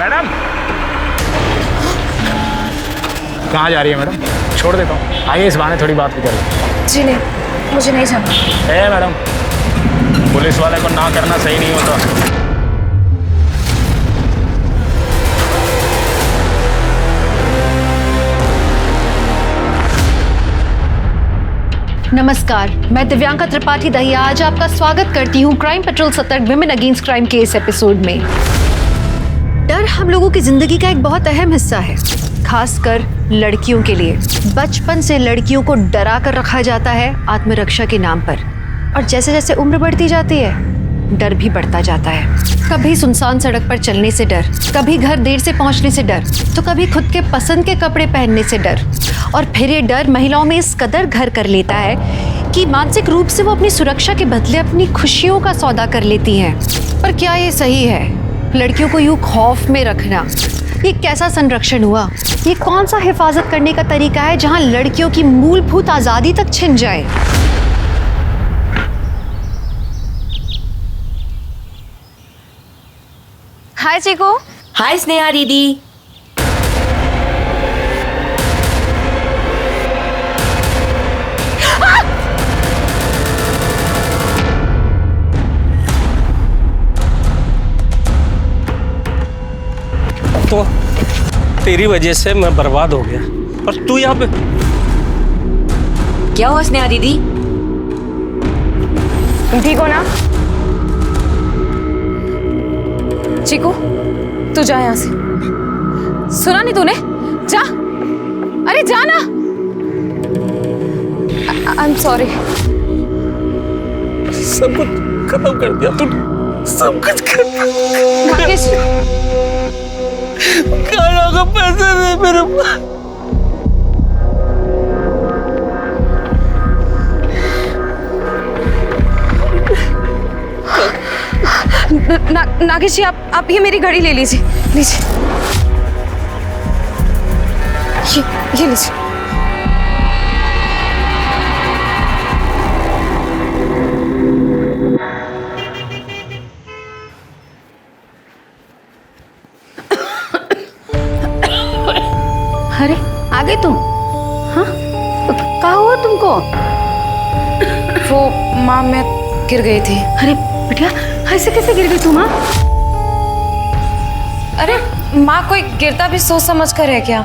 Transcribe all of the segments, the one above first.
Madam कहाँ जा रही है मैडम? छोड़ देता हूँ, आइए इस बहाने थोड़ी बात भी कर लें। जी नहीं, मुझे नहीं जाना। मैडम, पुलिस वाले को ना करना सही नहीं होता। नमस्कार, मैं दिव्यांका त्रिपाठी दहिया आज आपका स्वागत करती हूँ क्राइम पेट्रोल सतर्क विमेन अगेंस्ट क्राइम के इस एपिसोड में। डर हम लोगों की जिंदगी का एक बहुत अहम हिस्सा है, खासकर लड़कियों के लिए। बचपन से लड़कियों को डरा कर रखा जाता है आत्मरक्षा के नाम पर, और जैसे जैसे उम्र बढ़ती जाती है डर भी बढ़ता जाता है। कभी सुनसान सड़क पर चलने से डर, कभी घर देर से पहुंचने से डर, तो कभी खुद के पसंद के कपड़े पहनने से डर। और फिर ये डर महिलाओं में इस कदर घर कर लेता है कि मानसिक रूप से वो अपनी सुरक्षा के बदले अपनी खुशियों का सौदा कर लेती हैं। पर क्या ये सही है? लड़कियों को यूं खौफ में रखना ये कैसा संरक्षण हुआ? ये कौन सा हिफाजत करने का तरीका है जहां लड़कियों की मूलभूत आजादी तक छिन जाए? हाय चिको। हाय स्नेहा दीदी। तो तेरी वजह से मैं बर्बाद हो गया और तू यहाँ पे। क्या हुआ स्नेहा दीदी? तुम ठीक हो ना? चिकू, तू जा यहाँ से। सुना नहीं तूने? जा, अरे जा ना। I am sorry. सब कुछ खत्म कर दिया तूने, सब कुछ भाग्यश, खाना का पैसे दे मेरे पास। नागेश जी, आप ये मेरी घड़ी ले लीजिए, लीजिए। ये लीजिए। अरे आ गए तुम? हाँ, कहाँ हुआ तुमको? वो माँ, मैं गिर गई थी। अरे बिटिया, ऐसे कैसे गिर गई तुम? हाँ, अरे माँ, कोई गिरता भी सोच समझ कर है क्या?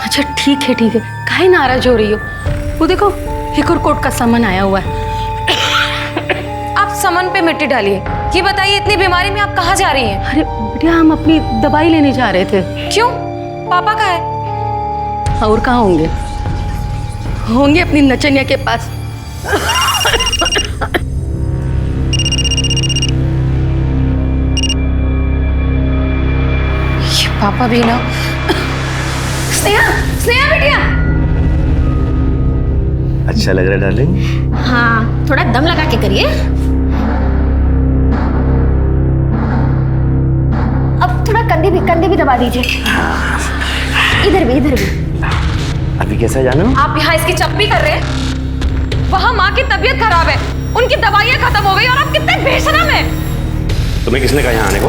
अच्छा ठीक है ठीक है, काहे नाराज हो रही हो? वो देखो एक और कोर्ट का सामान आया हुआ है। आप सामान पे मिट्टी डालिए। ये बताइए, इतनी बीमारी में आप कहाँ जा रही हैं? अरे बिटिया, हम अपनी दवाई लेने जा रहे थे। क्यों? पापा कहाँ है? और कहाँ होंगे? होंगे अपनी नचनिया के पास। ये पापा भी ना। स्नेहा, स्नेहा बेटिया। अच्छा लग रहा है डार्लिंग? हाँ, थोड़ा दम लगा के करिए। अब थोड़ा कंधे भी दबा दीजिए। इधर भी। अभी कैसा है जानू? आप यहाँ इसकी चप्पी कर रहे हैं? वहाँ माँ की तबीयत खराब है, उनकी दवाइयाँ खत्म हो गई और आप कितने बेशरम हैं। तुम्हें किसने कहा यहाँ आने को?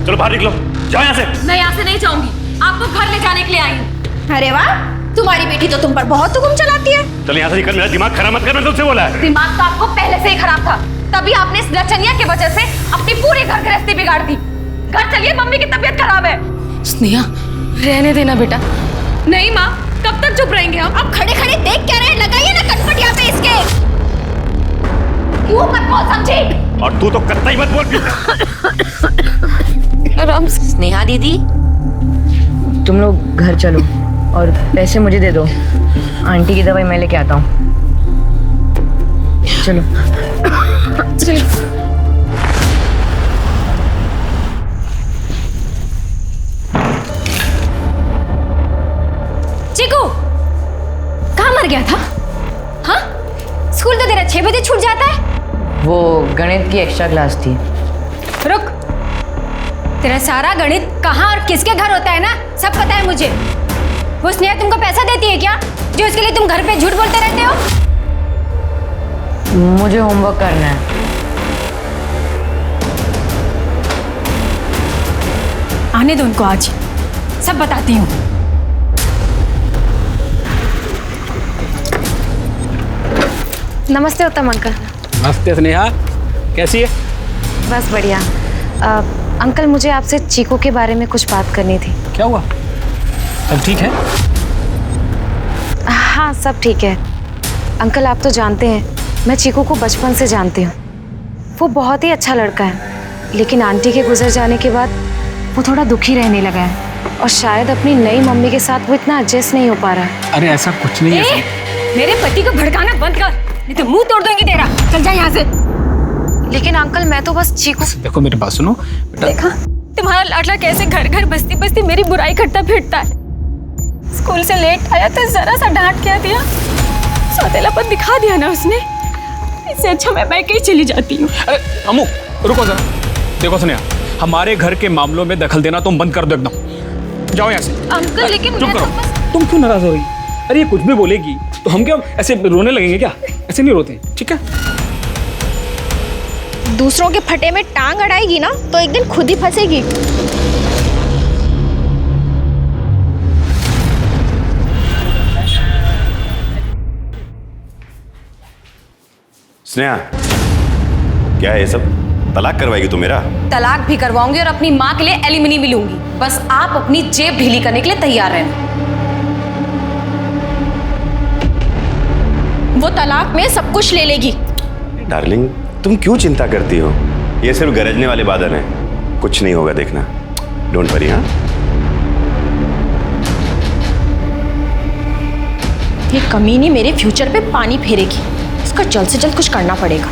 चलो बाहर निकलो, जाओ यहाँ से। मैं यहाँ से नहीं जाऊंगी, आपको घर ले जाने के लिए आई हूँ। अरे वाह, तुम्हारी बेटी तो तुम पर बहुत हुक्म चलाती है। चल यहाँ से निकल, मेरा दिमाग खराब मत कर, मैंने तुझसे बोला है। दिमाग तो आपको पहले से ही खराब था, तभी आपने इस लचनिया की वजह से अपनी पूरी घर गृहस्थी बिगाड़ दी। घर चलिए, मम्मी की तबीयत खराब है। स्नेहा, रहने देना बेटा। नहीं माँ, कब तक चुप रहेंगे हम? अब खड़े खड़े देख क्या रहे? लगाइए ना कटपट यहाँ पे इसके। क्यों मत बोल, समझी? और तू तो कत्ता ही मत बोल। आराम से। स्नेहा दीदी, तुम लोग घर चलो और पैसे मुझे दे दो, आंटी की दवाई मैं लेके आता हूँ। चलो। चिकू, कहाँ मर गया था? हाँ, स्कूल तो तेरा 6 बजे छूट जाता है। वो गणित की एक्स्ट्रा क्लास थी। रुक, तेरा सारा गणित कहाँ और किसके घर होता है ना, सब पता है मुझे। वो स्नेहा तुमको पैसा देती है क्या, जो इसके लिए तुम घर पे झूठ बोलते रहते हो? मुझे होमवर्क करना है। आने दो उनको आज, सब बताती हूँ। नमस्ते उत्तम अंकल। नमस्ते स्नेहा, कैसी है? बस बढ़िया। अंकल मुझे आपसे चीकू के बारे में कुछ बात करनी थी। क्या हुआ? सब ठीक है? हाँ सब ठीक है। अंकल आप तो जानते हैं मैं चीकू को बचपन से जानती हूँ। वो बहुत ही अच्छा लड़का है, लेकिन आंटी के गुजर जाने के बाद वो थोड़ा दुखी रहने लगा है और शायद अपनी नई मम्मी के साथ वो इतना एडजस्ट नहीं हो पा रहा है। अरे ऐसा कुछ नहीं है। मेरे पति को भड़काना बंद कर, नहीं तो मुंह तोड़ दूंगी तेरा। चल जा यहाँ से। लेकिन अंकल मैं तो बस चीकू। देखो मेरी बात सुनो बेटा। देखा तुम्हारा लाडला कैसे घर घर बस्ती बस्ती मेरी बुराई करता फिरता है। स्कूल से लेट आया तो जरा सा डांट क्या दिया, सौतेलापन दिखा दिया ना उसने। इससे अच्छा मैं बैठ के ही चली जाती हूँ। अरे अम्मू रुको जरा। देखो स्नेहा, हमारे घर के मामलों में दखल देना तुम बंद कर दो एकदम। जाओ यहाँ से। अंकल लेकिन चुप करो। तुम क्यों नाराज हो रही? अरे ये कुछ भी बोलेगी तो हम क्या ऐसे रोने लगेंगे क्या? ऐसे नहीं रोते, ठीक है? दूसरों के फटे में टांग अड़ाएगी ना तो एक दिन खुद ही फंसेगी। स्नेहा, क्या है ये सब? तलाक करवाएगी तू मेरा? तलाक भी करवाऊंगी और अपनी माँ के लिए एलिमनी भी लूंगी। बस आप अपनी जेब ढीली करने के लिए तैयार रहना। वो तलाक में सब कुछ ले लेगी। डार्लिंग, तुम क्यों चिंता करती हो? ये सिर्फ गरजने वाले बादल हैं, कुछ नहीं होगा, देखना। Don't worry. हाँ, ये कमीनी मेरे फ्यूचर पे पानी फेरेगी। इसका जल्द से जल्द कुछ करना पड़ेगा।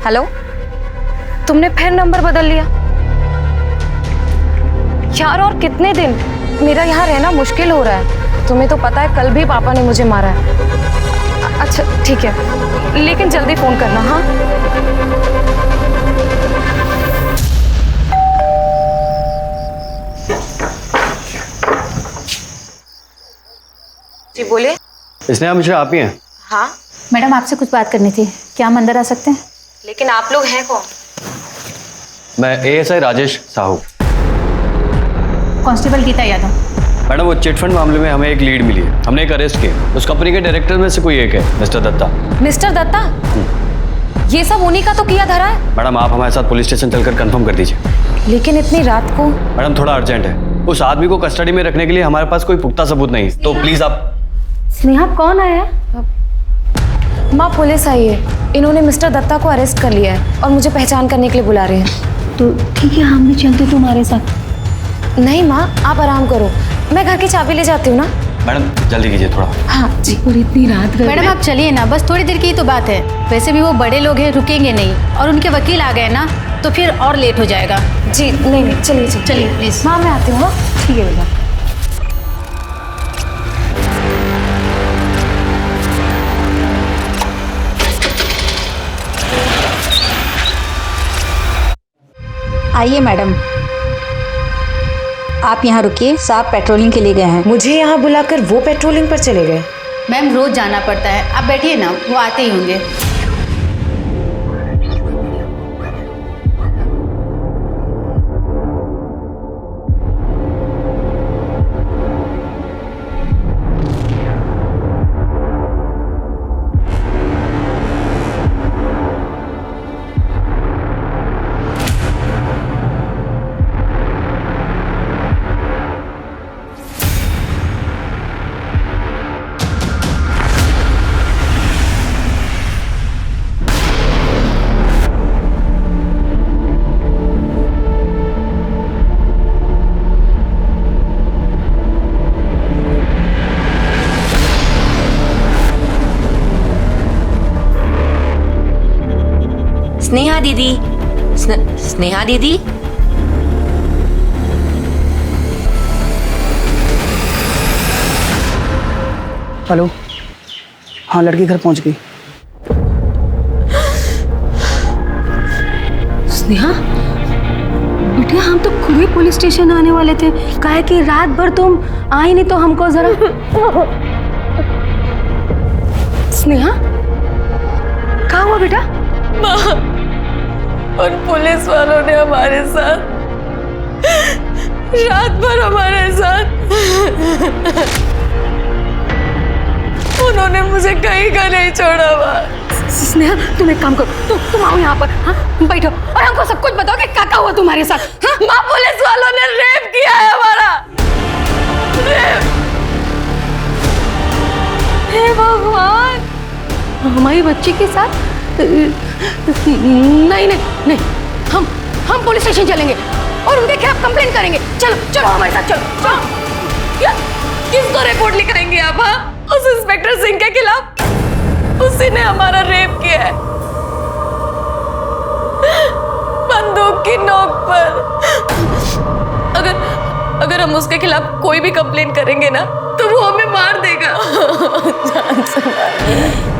हेलो, तुमने फिर नंबर बदल लिया यार? और कितने दिन? मेरा यहाँ रहना मुश्किल हो रहा है। तुम्हें तो पता है कल भी पापा ने मुझे मारा है। अच्छा ठीक है, लेकिन जल्दी फोन करना। हाँ जी बोलिए। इसने आप मिश्रा आप ही हैं? हाँ मैडम आपसे कुछ बात करनी थी, क्या हम अंदर आ सकते हैं? लेकिन आप लोग हैं कौन? मैं ASI Rajesh Sahu. Constable Geeta Yadav. Madam वो चिट फंड मामले में हमें एक लीड मिली है, हमने एक अरेस्ट किया। उस कंपनी के डायरेक्टर में से कोई एक है, मिस्टर दत्ता। मिस्टर दत्ता? ये सब उन्हीं का तो किया धरा है। मैडम आप हमारे साथ पुलिस स्टेशन चलकर कंफर्म कर दीजिए। लेकिन इतनी रात को? मैडम थोड़ा अर्जेंट है। उस आदमी को कस्टडी में रखने के लिए हमारे पास कोई पुख्ता सबूत नहीं, तो प्लीज आप। स्नेहा कौन आया है? माँ पुलिस आई है, इन्होंने मिस्टर दत्ता को अरेस्ट कर लिया है और मुझे पहचान करने के लिए बुला रहे हैं। तो ठीक है, हम भी चलते तुम्हारे साथ। नहीं माँ आप आराम करो, मैं घर की चाबी ले जाती हूँ ना। मैडम जल्दी कीजिए थोड़ा। हाँ जी। और इतनी रात मैडम आप चलिए ना, बस थोड़ी देर की ही तो बात है। वैसे भी वो बड़े लोग हैं, रुकेंगे नहीं, और उनके वकील आ गए ना तो फिर और लेट हो जाएगा। जी नहीं चलिए चलिए प्लीज। माँ मैं आती हूँ। ठीक है बेटा। आइए मैडम, आप यहाँ रुकिए, साहब पेट्रोलिंग के लिए गए हैं। मुझे यहाँ बुलाकर वो पेट्रोलिंग पर चले गए? मैम रोज जाना पड़ता है, आप बैठिए ना, वो आते ही होंगे। स्नेहा दीदी, स्नेहा दीदी। हेलो, हाँ लड़की घर पहुंच गई। स्नेहा बेटा, हम तो खुद ही पुलिस स्टेशन आने वाले थे, कहा कि रात भर तुम आई नहीं तो हमको जरा। स्नेहा हुआ बेटा? माँ, उन पुलिस वालों ने हमारे साथ रात भर हमारे साथ उन्होंने मुझे कहीं का नहीं छोड़ा। माँ स्नेहा, तुम एक काम करो, तुम आओ यहाँ पर, हाँ बैठो और हमको सब कुछ बताओ कि क्या हुआ तुम्हारे साथ। हाँ? माँ, पुलिस वालों ने रेप किया है हमारा। रेप। हे भगवान, हमारी बच्ची के साथ? नहीं नहीं नहीं, हम पुलिस स्टेशन चलेंगे और उनके खिलाफ कंप्लेंट करेंगे। चलो चलो हमारे साथ, चलो चलो। किसको रिपोर्ट लिखेंगे आप? हाँ, उस इंस्पेक्टर सिंह के खिलाफ। उसी ने हमारा रेप किया है, बंदूक की नोक पर। अगर हम उसके खिलाफ कोई भी कंप्लेन करेंगे ना, तो वो हमें मार देगा। जान से मार।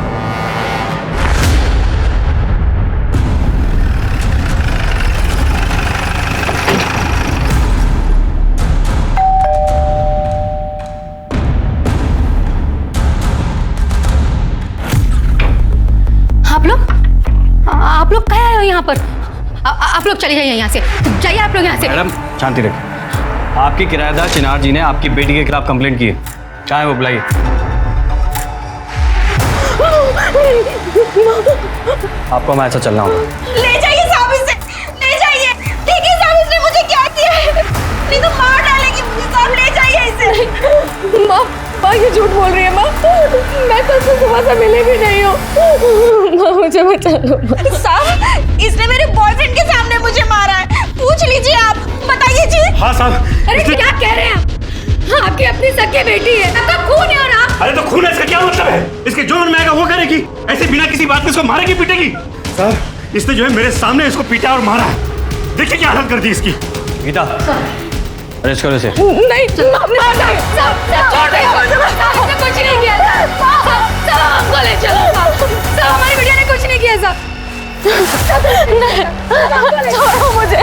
आप लोग क्या आए हो यहाँ पर? आप लोग चले जाइए यहाँ से, जाइए आप लोग यहाँ से। मैडम शांति रखिए। आपकी किराएदार चिनार जी ने आपकी बेटी के खिलाफ कंप्लेंट की है। क्या है वो, बुलाइए। आपको मैं ऐसा चलना होगा। ले जाइए साहब इसे, ले जाइए। देखिए साहब, इसने मुझे क्या किया है, नहीं तो मार डालेगी मुझे। साहब ले जाइए इसे। माँ, ये झूठ बोल रही है। माँ, मैं तो उससे सुबह से मिले भी नहीं हूँ। माँ, मुझे बचा लो। साहब, इसने मेरे बॉयफ्रेंड के सामने मुझे मारा है। पूछ लीजिए आप, बताइए जी। हाँ साहब। अरे क्या कह रहे हैं आप? आपकी अपनी सगी बेटी है, आपका खून है और आप। अरे तो खून है, इसका क्या मतलब है? इसके जो मन में आएगा वो करेगी, ऐसे बिना किसी बात के इसको मारेगी पीटेगी। सर, इसने जो है मेरे सामने इसको पीटा और मारा है। देखिए क्या हालत कर दी इसकी। गीता, अरेस्ट करो इसे। नहीं, मार दो। छोड़ दो, कुछ नहीं किया। हमको ले चलो। हमारी बेटिया ने कुछ नहीं किया। साहब छोड़ो मुझे।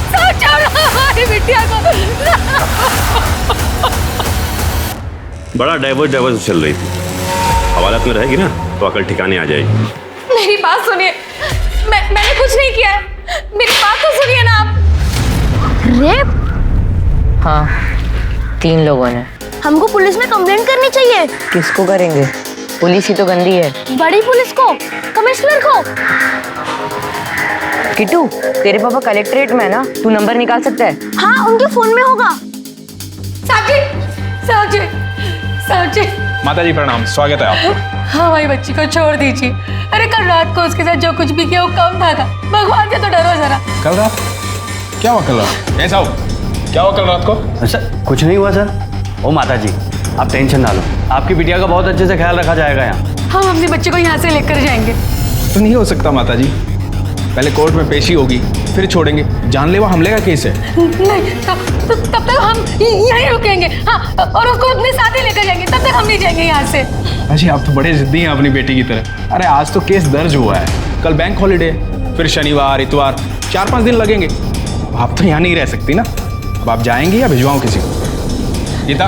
छोड़ो, छोड़ो हमारी बिटिया को। बड़ा डाइवर्स चल रही थी। हवालात में रहेगी ना तो अकल ठिकाने आ जाएगी। मेरी बात सुनिए, मैंने कुछ नहीं किया है। मेरी बात तो सुनिए ना आप। रेप? हाँ, 3 लोगों ने। हमको पुलिस में कंप्लेंट करनी चाहिए। किसको करेंगे? पुलिस ही तो गंदी है। बड़ी पुलिस को, कमिश्नर को। किट्टू, तेरे पापा कलेक्ट्रेट में है ना, तू नंबर निकाल सकता है? हाँ, उनके फोन में होगा। साहब जी। माता जी प्रणाम, स्वागत है आपका। हमारी बच्ची को छोड़ दीजिए। अरे कल रात को उसके साथ जो कुछ भी किया वो कम था। भगवान से तो डरो जरा। कल रात क्या हुआ? कल रात ऐसा हो क्या हुआ कल रात को? अच्छा, कुछ नहीं हुआ सर। ओ माता जी, आप टेंशन ना लो, आपकी बिटिया का बहुत अच्छे से ख्याल रखा जाएगा यहाँ। हम अपने बच्चे को यहाँ से लेकर जाएंगे। तो नहीं हो सकता माता जी, पहले कोर्ट में पेशी होगी फिर छोड़ेंगे। जानलेवा हमले का केस है। नहीं, तब तक हम यहीं रुकेंगे। हाँ, और उसको अपने साथ ही लेकर जाएंगे। तब तक हम नहीं जाएंगे यहाँ से। अजी आप तो बड़े जिद्दी हैं अपनी बेटी की तरह। अरे आज तो केस दर्ज हुआ है, कल बैंक हॉलीडे, फिर शनिवार इतवार 4-5 दिन लगेंगे। आप तो यहाँ नहीं रह सकती ना। अब आप जाएंगे या भिजवाऊँ किसी को? गीता,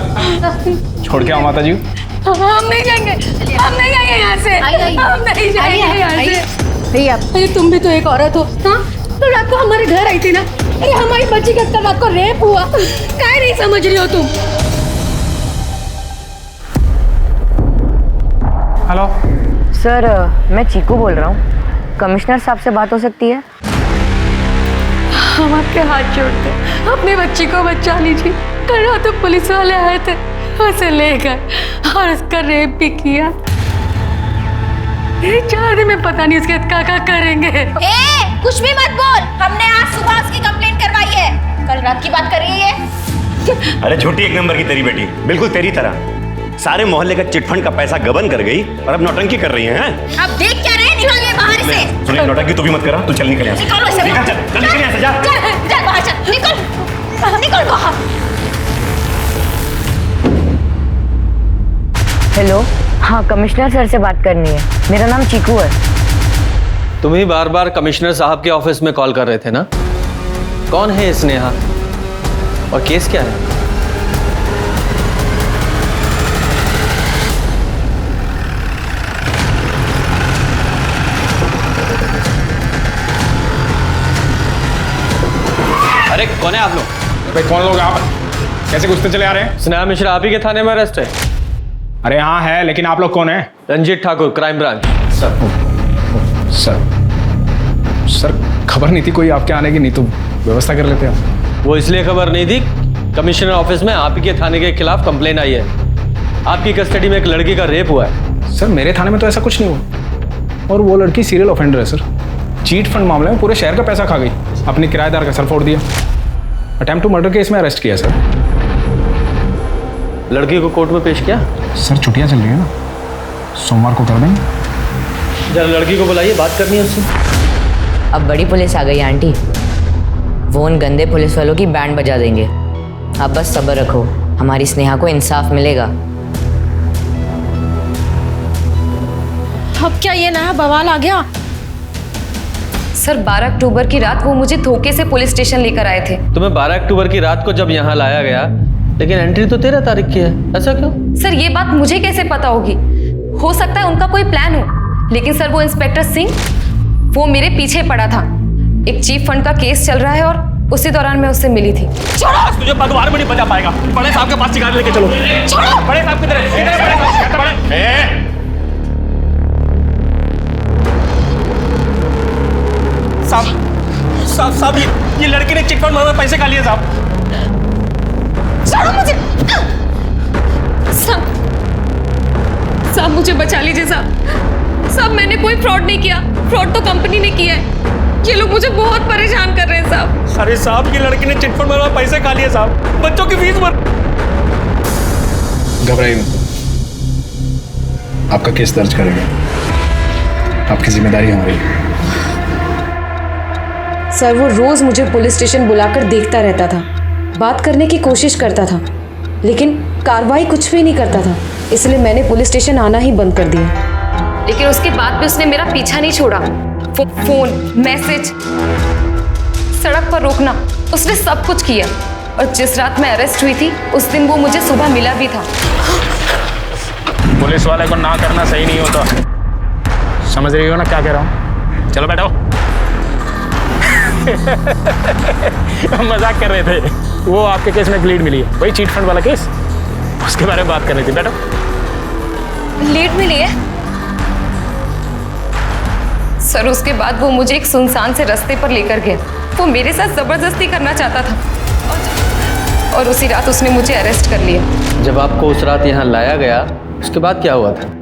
छोड़ के आओ माता जी। हम नहीं जाएंगे यहाँ से। हम नहीं जाएंगे यहाँ से। भैया, तुम भी तो एक औरत हो। हाँ, तो रात को हमारे घर आई थी ना। अरे हमारी बच्ची के साथ रात को रेप हुआ, क्या नहीं समझ रही हो तुम? हेलो सर, मैं चीकू बोल रहा हूँ। कमिश्नर साहब से बात हो सकती है? हम आपके हाथ जोड़ते हैं, अपनी बच्ची को बचा लीजिए। कल रात तो पुलिस वाले आए थे, उसे ले गए और उसका रेप भी किया। 4 दिन में पता नहीं उसके क्या करेंगे। कुछ भी मत बोल। हमने आज सुबह उसकी कंप्लेंट करवाई है। कल रात की बात कर रही है। अरे झूठी एक नंबर की तेरी बेटी, बिल्कुल तेरी तरह। सारे मोहल्ले का चिटफंड का पैसा गबन कर गई और अब नौटंकी कर रही है। अब देख क्या रहे, निकल बाहर से। सुनिए, नौटंकी तू भी मत करा, तू चल निकल यहाँ से। निकल चल निकल यहाँ से, जा। चल बाहर चल, निकल बाहर। हेलो, हाँ कमिश्नर सर से बात करनी है। मेरा नाम चीकू है। तुम ही बार बार कमिश्नर साहब के ऑफिस में कॉल कर रहे थे ना? कौन है स्नेहा और केस क्या है? अरे कौन है आप लोग? भाई कौन लोग आप? कैसे घुसते चले आ रहे हैं? स्नेहा मिश्रा आप ही के थाने में अरेस्ट है। अरे हाँ है, लेकिन आप लोग कौन हैं? Ranjeet Thakur, crime branch. Sir खबर नहीं थी कोई आपके आने की, नहीं तो व्यवस्था कर लेते आप। वो इसलिए खबर नहीं थी, कमिश्नर ऑफिस में आप ही के थाने के खिलाफ कंप्लेन आई है। आपकी कस्टडी में एक लड़की का रेप हुआ है। सर मेरे थाने में तो ऐसा कुछ नहीं हुआ, और वो लड़की सीरियल ऑफेंडर है सर। चीट फंड मामले में पूरे शहर का पैसा खा गई, अपने किराएदार का सर फोड़ दिया। अटेम्प्ट टू मर्डर केस में अरेस्ट किया सर। लड़की को कोर्ट में पेश किया? सर छुट्टियां चल रही है ना, सोमवार को कर देंगे। जरा लड़की को बुलाइए, बात करनी है उससे। अब बड़ी पुलिस आ गई है आंटी, वो उन गंदे पुलिस वालों की बैंड बजा देंगे। आप बस सब्र रखो, हमारी स्नेहा को इंसाफ मिलेगा। अब क्या ये नया बवाल आ गया? सर 12 अक्टूबर की रात वो मुझे धोखे से पुलिस स्टेशन लेकर आए थे। तुम्हें 12 अक्टूबर की रात को जब यहाँ लाया गया, लेकिन एंट्री तो 13 तारीख की है, ऐसा क्यों? सर ये बात मुझे कैसे पता होगी? हो सकता है उनका कोई प्लान हो, लेकिन सर वो इंस्पेक्टर सिंह, वो मेरे पीछे पड़ा था। एक चीट फंड का केस चल रहा है और उसी दौरान मैं उससे मिली थी। छोड़ो, तुझे पगवार में नहीं बचा पाएगा। बड़े साहब के पास सिगार लेके चलो। छोड़ो, बड़े साहब किधर है? इधर बड़े साहब, बड़े। साहब ये लड़की ने चिट फंड में पैसे खा लिए साहब। छोड़ो मुझे। साहब मुझे बचा लीजिए साहब मैंने कोई फ्रॉड नहीं किया, फ्रॉड तो कंपनी ने किया है। ये लोग मुझे बहुत परेशान कर रहे हैं साहब। अरे साहब की लड़की ने चिट फंड में पैसे खा लिए साहब, बच्चों की फीस भर। घबराइए मत, आपका केस दर्ज करेंगे, आपकी जिम्मेदारी हमारी है। सर वो रोज मुझे पुलिस स्टेशन बुलाकर देखता रहता था, बात करने की कोशिश करता था, लेकिन कार्रवाई कुछ भी नहीं करता था। इसलिए मैंने पुलिस स्टेशन आना ही बंद कर दिया। लेकिन उसके बाद भी उसने मेरा पीछा नहीं छोड़ा। फोन, मैसेज, सड़क पर रोकना, उसने सब कुछ किया। और जिस रात मैं अरेस्ट हुई थी उस दिन वो मुझे सुबह मिला भी था। पुलिस वाले को ना करना सही नहीं होता, समझ रही हो ना क्या कह रहा हूँ? चलो बैठो। मजाक कर रहे थे। वो आपके केस में एक लीड मिली है, वही चीट फंड वाला केस, उसके बारे में बात कर रही थी। बैठो। लीड मिली है? सर उसके बाद वो मुझे एक सुनसान से रास्ते पर लेकर गया। वो मेरे साथ जबरदस्ती करना चाहता था और उसी रात उसने मुझे अरेस्ट कर लिया। जब आपको उस रात यहाँ लाया गया, उसके बाद क्या हुआ था?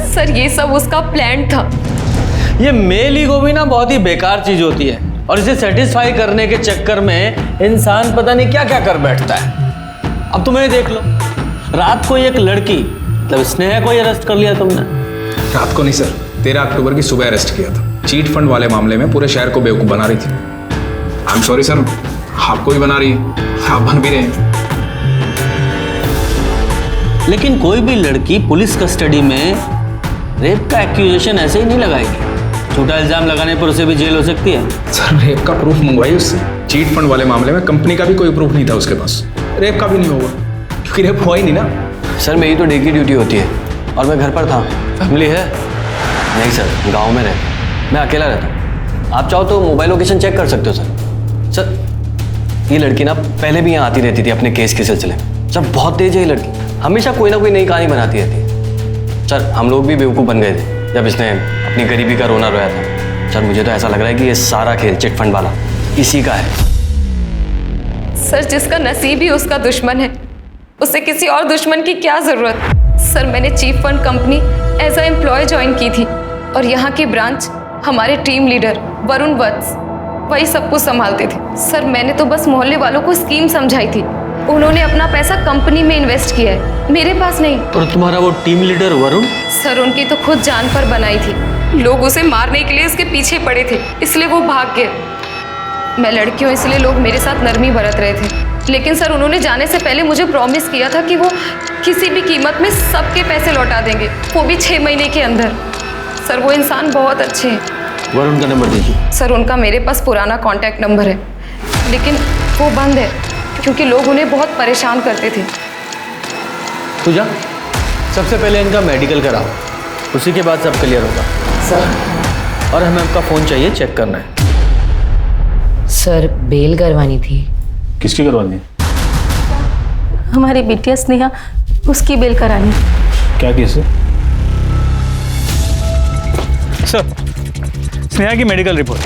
सर ये सब उसका प्लान था। ये मेल ईगो भी ना बहुत ही बेकार चीज होती है, और इसे सेटिस्फाई करने के चक्कर में इंसान पता नहीं क्या क्या कर बैठता है। अब तुम्हें देख लो, रात को एक लड़की, मतलब स्नेहा को ही अरेस्ट कर लिया तुमने। रात को नहीं सर, 13 अक्टूबर की सुबह अरेस्ट किया था। चीट फंड वाले मामले में पूरे शहर को बेवकूफ बना रही थी। आई एम सॉरी सर, आपको भी बना रही है, आप बन भी रहे हैं। लेकिन कोई भी लड़की पुलिस कस्टडी में रेप का एक्यूजेशन ऐसे ही नहीं लगाएगी। छोटा इल्जाम लगाने पर उसे भी जेल हो सकती है। सर रेप का प्रूफ मंगवाई उससे। चीट फंड वाले मामले में कंपनी का भी कोई प्रूफ नहीं था उसके पास, रेप का भी नहीं होगा क्योंकि रेप हुआ ही नहीं ना। सर मेरी तो डे की ड्यूटी होती है और मैं घर पर था। फैमिली है? नहीं सर, गांव में रहता, मैं अकेला रहता हूँ। आप चाहो तो मोबाइल लोकेशन चेक कर सकते हो सर। सर ये लड़की ना पहले भी यहाँ आती रहती थी अपने केस के सिलसिले में। सर बहुत तेज है ये लड़की, हमेशा कोई ना कोई नई कहानी बनाती रहती है। सर हम लोग भी बेवकूफ़ बन गए थे जब इसने अपनी गरीबी का रोना रोया था। सर मुझे तो ऐसा लग रहा है कि ये सारा खेल चिट फंड वाला इसी का है। सर जिसका नसीब ही उसका दुश्मन है, उसे किसी और दुश्मन की क्या जरूरत? सर मैंने chit fund company as a employee join की थी और यहाँ की ब्रांच हमारे टीम लीडर वरुण वत्स वही सब कुछ संभालते थे। सर मैंने तो बस मोहल्ले वालों को स्कीम समझाई थी, उन्होंने अपना पैसा कंपनी में इन्वेस्ट किया है, मेरे पास नहीं। और तुम्हारा वो टीम लीडर वरुण? सर उनकी तो खुद जान पर बनाई थी, लोग उसे मारने के लिए उसके पीछे पड़े थे, इसलिए वो भाग गए। मैं लड़की हूँ इसलिए लोग मेरे साथ नरमी बरत रहे थे, लेकिन सर उन्होंने जाने से पहले मुझे प्रॉमिस किया था कि वो किसी भी कीमत में सबके पैसे लौटा देंगे, वो भी 6 महीने के अंदर। सर वो इंसान बहुत अच्छे हैं। वरुण का नंबर दीजिए। सर उनका मेरे पास पुराना कॉन्टैक्ट नंबर है, लेकिन वो बंद है क्योंकि लोग उन्हें बहुत परेशान करते थे। तू जा, सबसे पहले इनका मेडिकल कराओ, उसी के बाद सब क्लियर होगा। सर और हमें आपका फ़ोन चाहिए, चेक करना है। सर बेल करवानी थी। किसकी करवानी है? हमारी बिटिया स्नेहा, उसकी बेल करानी। क्या केस है? सर, स्नेहा की मेडिकल रिपोर्ट,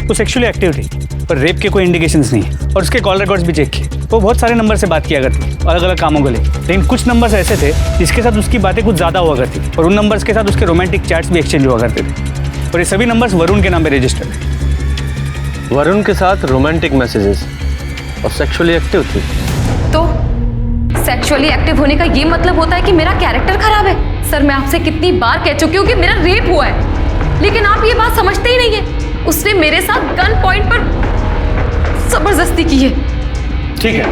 वो सेक्सुअली एक्टिव थी पर रेप के कोई इंडिकेशंस नहीं है, और उसके कॉल रिकॉर्ड्स भी चेक किए। वो बहुत सारे नंबर से बात किया करती, अलग अलग कामों को लेकर, लेकिन कुछ नंबर्स ऐसे थे जिसके साथ उसकी बातें कुछ ज़्यादा हुआ करती थी, और उन नंबर्स के साथ उसके रोमांटिक चैट्स भी एक्सचेंज हुआ करते थे, और ये सभी नंबर्स वरुण के नाम पे रजिस्टर्ड है। वरुण के साथ रोमांटिक मैसेजेस और सेक्सुअली एक्टिव थी। तो सेक्सुअली एक्टिव होने का ये मतलब होता है कि मेरा कैरेक्टर खराब है? सर मैं आपसे कितनी बार कह चुकी हूँ कि मेरा रेप हुआ है, लेकिन आप ये बात समझते ही नहीं है। उसने मेरे साथ गन पॉइंट पर जबरदस्ती की है। ठीक है,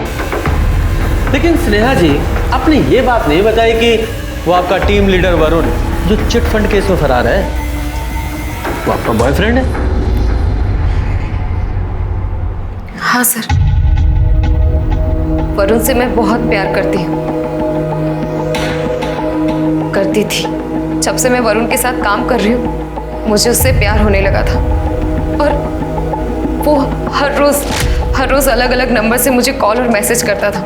लेकिन स्नेहा जी आपने ये बात नहीं बताई कि वो आपका टीम लीडर वरुण जो चिट फंड केस में फरार है, वो आपका बॉयफ्रेंड है। हाँ सर, वरुण से मैं बहुत प्यार करती हूँ, करती थी। जब से मैं वरुण के साथ काम कर रही हूँ मुझे उससे प्यार होने लगा था, और वो हर रोज अलग अलग नंबर से मुझे कॉल और मैसेज करता था।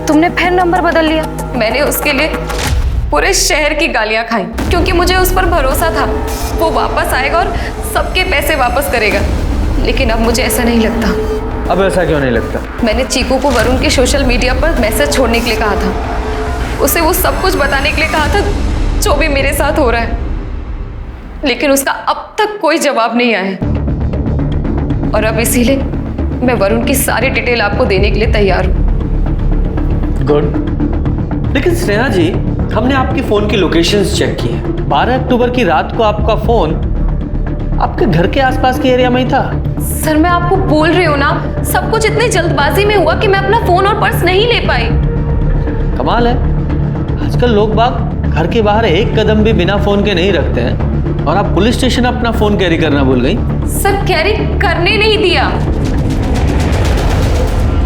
तुमने फिर नंबर बदल लिया? मैंने उसके लिए पूरे शहर की गालियाँ खाई, क्योंकि मुझे उस पर भरोसा था वो वापस आएगा और सबके पैसे वापस करेगा। लेकिन अब मुझे ऐसा नहीं लगता। अब ऐसा क्यों नहीं लगता? मैंने चीकू को वरुण के सोशल मीडिया पर मैसेज छोड़ने के लिए कहा था, उसे वो सब कुछ बताने के लिए कहा था जो भी मेरे साथ हो रहा है, लेकिन उसका अब तक कोई जवाब नहीं आया। और अब इसीलिए मैं वरुण की सारी डिटेल आपको देने के लिए तैयार हूँ। गुड, लेकिन स्नेहा जी हमने आपकी फोन की लोकेशंस चेक की है। 12 अक्टूबर की रात को आपका फोन आपके घर के आसपास के एरिया में ही था। सर मैं आपको बोल रही हूँ ना, सब कुछ इतनी जल्दबाजी में हुआ कि मैं अपना फोन और पर्स नहीं ले पाई। कमाल है, आजकल लोग बाग घर के बाहर एक कदम भी बिना फोन के नहीं रखते हैं, और आप पुलिस स्टेशन अपना फोन कैरी करना भूल गई। सर कैरी करने नहीं दिया।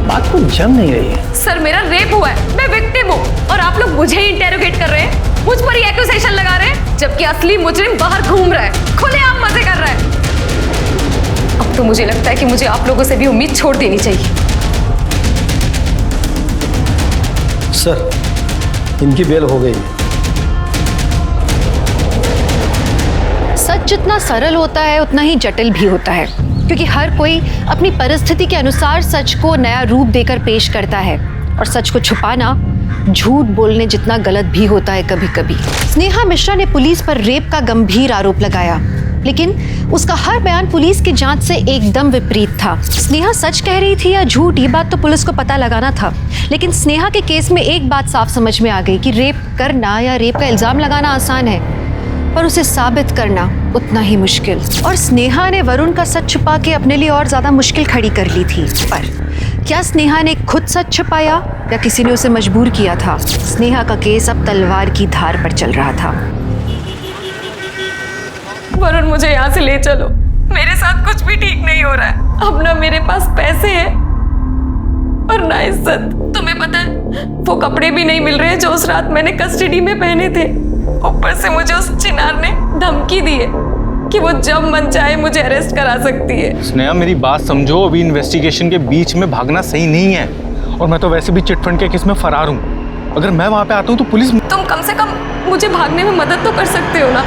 बात को जम नहीं रही है। सर मेरा रेप हुआ है, मैं विक्टिम हूँ, और आप लोग मुझे ही इंटेरोगेट कर रहे हैं, मुझ पर ही एक्यूजेशन लगा रहे हैं, जबकि असली मुजरिम बाहर घूम रहा है, खुलेआम मजे कर रहा है। अब तो मुझे लगता है कि मुझे आप लोगों से भी उम्मीद छोड़ देनी चाहिए। सर इनकी बेल हो गई। सच जितना सरल होता है उतना ही जटिल भी होता है, क्योंकि हर कोई अपनी परिस्थिति के अनुसार सच को नया रूप देकर पेश करता है, और सच को छुपाना झूठ बोलने जितना गलत भी होता है कभी कभी। स्नेहा मिश्रा ने पुलिस पर रेप का गंभीर आरोप लगाया, लेकिन उसका हर बयान पुलिस की जांच से एकदम विपरीत था। स्नेहा सच कह रही थी या झूठ, ये बात तो पुलिस को पता लगाना था, लेकिन स्नेहा के केस में एक बात साफ समझ में आ गई कि रेप करना या रेप का इल्जाम लगाना आसान है, पर उसे साबित करना उतना ही मुश्किल। और स्नेहा ने वरुण का सच छुपा के अपने लिए और ज्यादा मुश्किल खड़ी कर ली थी। पर क्या स्नेहा ने खुद सच छुपाया या किसी ने उसे मजबूर किया था? स्नेहा का केस अब तलवार की धार पर चल रहा था। वरुण मुझे यहाँ से ले चलो, मेरे साथ कुछ भी ठीक नहीं हो रहा है। अब ना मेरे पास पैसे हैं और ना इज्जत। तुम्हें पता है वो कपड़े भी नहीं मिल रहे जो उस रात मैंने कस्टडी में पहने थे। ऊपर से मुझे उस चिनार ने धमकी दी है कि वो जब मन चाहे मुझे अरेस्ट करा सकती है। स्नेहा मेरी बात समझो, अभी इन्वेस्टिगेशन के बीच में भागना सही नहीं है, और मैं तो वैसे भी चिटफंड के केस में फरार हूँ। अगर मैं वहाँ पे आता हूँ तो पुलिस। तुम कम से कम मुझे भागने में मदद तो कर सकते हो ना।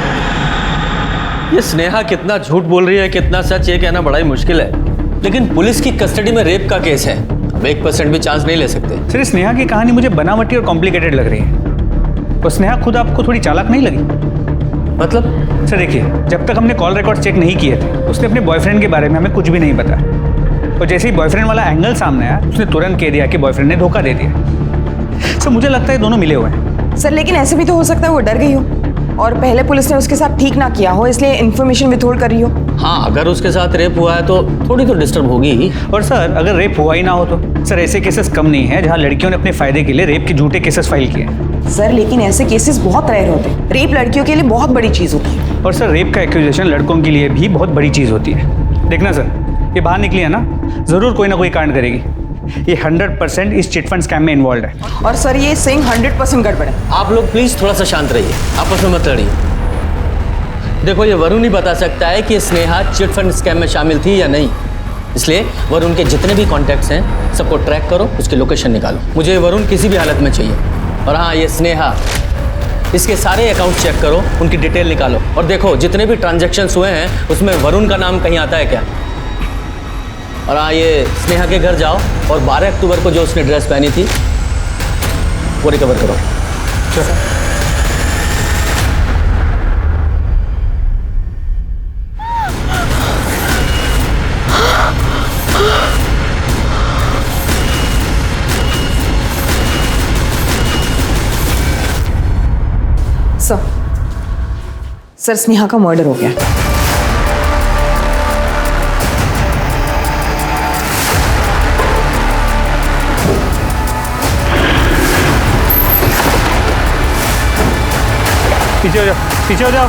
ये स्नेहा कितना झूठ बोल रही है कितना सच, ये कहना बड़ा ही मुश्किल है, लेकिन पुलिस की कस्टडी में रेप का केस है, अब 1% भी चांस नहीं ले सकते। सर स्नेहा की कहानी मुझे बनावटी और कॉम्प्लिकेटेड लग रही है। और स्नेहा खुद आपको थोड़ी चालाक नहीं लगी? मतलब? सर देखिए, जब तक हमने कॉल रिकॉर्ड चेक नहीं किए थे उसने अपने बॉयफ्रेंड के बारे में हमें कुछ भी नहीं बताया, और जैसे ही बॉयफ्रेंड वाला एंगल सामने आया उसने तुरंत कह दिया कि बॉयफ्रेंड ने धोखा दे दिया। सर मुझे लगता है दोनों मिले हुए हैं। सर लेकिन ऐसे भी तो हो सकता है वो डर गई हो और पहले पुलिस ने उसके साथ ठीक ना किया हो, इसलिए इन्फॉर्मेशन विथहोल्ड कर रही हो। हाँ, अगर उसके साथ रेप हुआ है तो थोड़ी तो डिस्टर्ब होगी ही। और सर अगर रेप हुआ ही ना हो तो सर ऐसे केसेस कम नहीं है जहाँ लड़कियों ने अपने फायदे के लिए रेप के झूठे केसेस फाइल किए हैं। सर लेकिन ऐसे केसेस बहुत रेयर होते हैं। रेप लड़कियों के लिए बहुत बड़ी चीज़ होती है। और सर रेप का एक्यूजेशन लड़कों के लिए भी बहुत बड़ी चीज़ होती है। देखना सर, ये बाहर निकली है ना, ज़रूर कोई ना कोई कांड करेगी, ये 100% इस चिटफंड स्कैम में इन्वॉल्व है। और सर ये सिंह 100% गड़बड़ है। आप लोग प्लीज थोड़ा सा शांत रहिए, आपस में मत लड़िए। देखो ये वरुण ही बता सकता है कि स्नेहा चिटफंड स्कैम में शामिल थी या नहीं, इसलिए वरुण के जितने भी कॉन्टैक्ट्स हैं सबको ट्रैक करो, उसकी लोकेशन निकालो। मुझे वरुण किसी भी हालत में चाहिए। और हाँ, ये स्नेहा, इसके सारे अकाउंट चेक करो, उनकी डिटेल निकालो और देखो जितने भी ट्रांजैक्शंस हुए हैं उसमें वरुण का नाम कहीं आता है क्या। और हाँ, ये स्नेहा के घर जाओ और 12 अक्टूबर को जो उसने ड्रेस पहनी थी वो रिकवर करो। सर स्नेहा का मर्डर हो गया। पीछे हो जाओ, पीछे हो जाओ।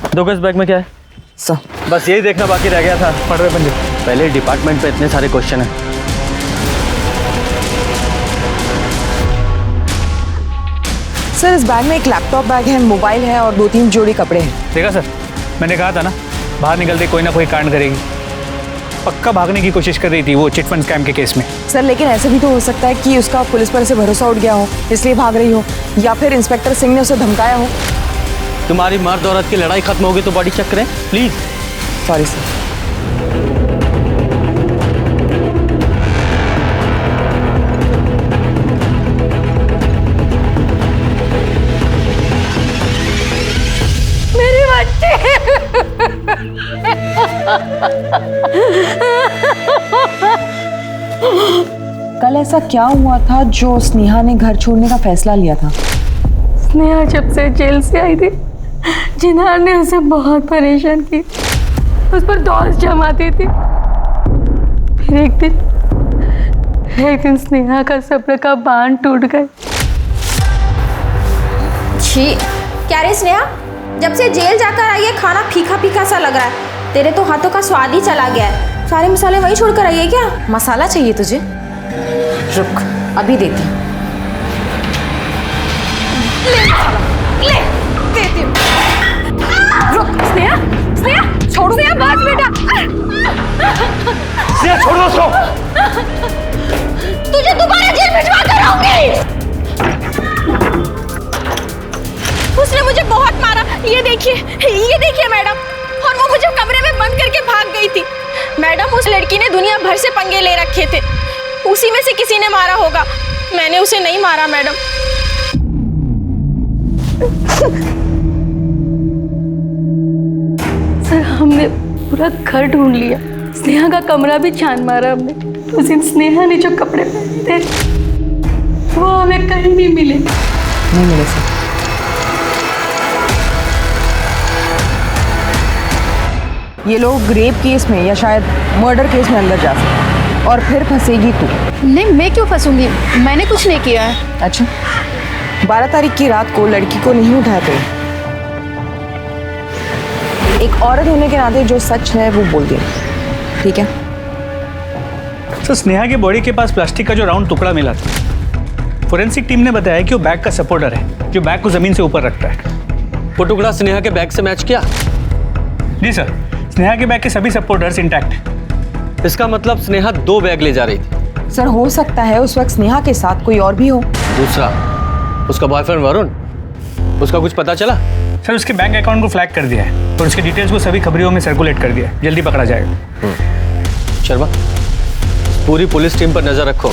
देखो इस बैग में क्या है? सर बस यही देखना बाकी रह गया था। पढ़ रहे पंजे। पहले डिपार्टमेंट पे इतने सारे क्वेश्चन हैं। सर इस बैग में एक लैपटॉप बैग है, मोबाइल है और 2-3 जोड़ी कपड़े हैं। देखा सर, मैंने कहा था ना बाहर निकलते कोई ना कोई कांड करेगी। पक्का भागने की कोशिश कर रही थी वो चिटफंड स्कैम के केस में। सर लेकिन ऐसे भी तो हो सकता है कि उसका पुलिस पर से भरोसा उठ गया हो इसलिए भाग रही हो, या फिर इंस्पेक्टर सिंह ने उसे धमकाया हो। तुम्हारी मर्द औरत की लड़ाई खत्म होगी तो बॉडी चेक करें प्लीज। Sorry sir. मेरे बच्चे कल ऐसा क्या हुआ था जो स्नेहा ने घर छोड़ने का फैसला लिया था? स्नेहा जब से जेल से आई थी जिनार ने उसे बहुत परेशान की, उस पर दोष जमाती थी। फिर एक दिन स्नेहा का सब्र का बांध टूट गया। छी, क्या रे स्नेहा, जब से जेल जाकर आई है खाना फीका फीका सा लग रहा है। तेरे तो हाथों का स्वाद ही चला गया है। सारे मसाले वही छोड़ कर आई है क्या? मसाला चाहिए तुझे? रुक अभी देती हूँ। ले देती हूँ। रुक स्नेहा, स्नेहा छोड़ो, स्नेहा बस बेटा। स्नेहा छोड़ो उसको। तुझे दोबारा जेल भिजवा कर आऊंगी। उसने मुझे बहुत मारा, ये देखिए मैडम। और वो मुझे कमरे में बंद करके भाग गई थी। मैडम उस लड़की ने दुनिया भर से पंगे ले रखे थे, उसी में से किसी ने मारा होगा। मैंने उसे नहीं मारा मैडम। सर हमने पूरा घर ढूंढ लिया, स्नेहा का कमरा भी छान मारा हमने। उस दिन स्नेहा ने जो कपड़े पहने थे वो हमें कहीं नहीं मिले। नहीं मिले सर। ये लोग रेप केस में या शायद मर्डर केस में अंदर जा सकते और फिर फंसेगी तू। नहीं, मैं क्यों फंसूंगी? मैंने कुछ नहीं किया है। अच्छा, 12 तारीख की रात को लड़की को नहीं उठाया थे। एक औरत होने के नाते जो सच है वो बोल दिया, ठीक है? तो स्नेहा के बॉडी के पास प्लास्टिक का जो राउंड टुकड़ा मिला था, फोरेंसिक टीम ने बताया कि वो बैग का सपोर्टर है जो बैग को जमीन से ऊपर रखता है। वो टुकड़ा स्नेहा के बैग से मैच किया? जी सर, स्नेहा के बैग के सभी सपोर्टर्स इंटैक्ट हैं। इसका मतलब स्नेहा 2 बैग ले जा रही थी। सर हो सकता है उस वक्त स्नेहा के साथ कोई और भी हो। दूसरा, उसका बॉयफ्रेंड वरुण, उसका कुछ पता चला? सर उसके बैंक अकाउंट को फ्लैग कर दिया है और उसके डिटेल्स को सभी खबरों में सर्कुलेट कर दिया है। जल्दी पकड़ा जाएगा। शर्मा, पूरी पुलिस टीम पर नजर रखो,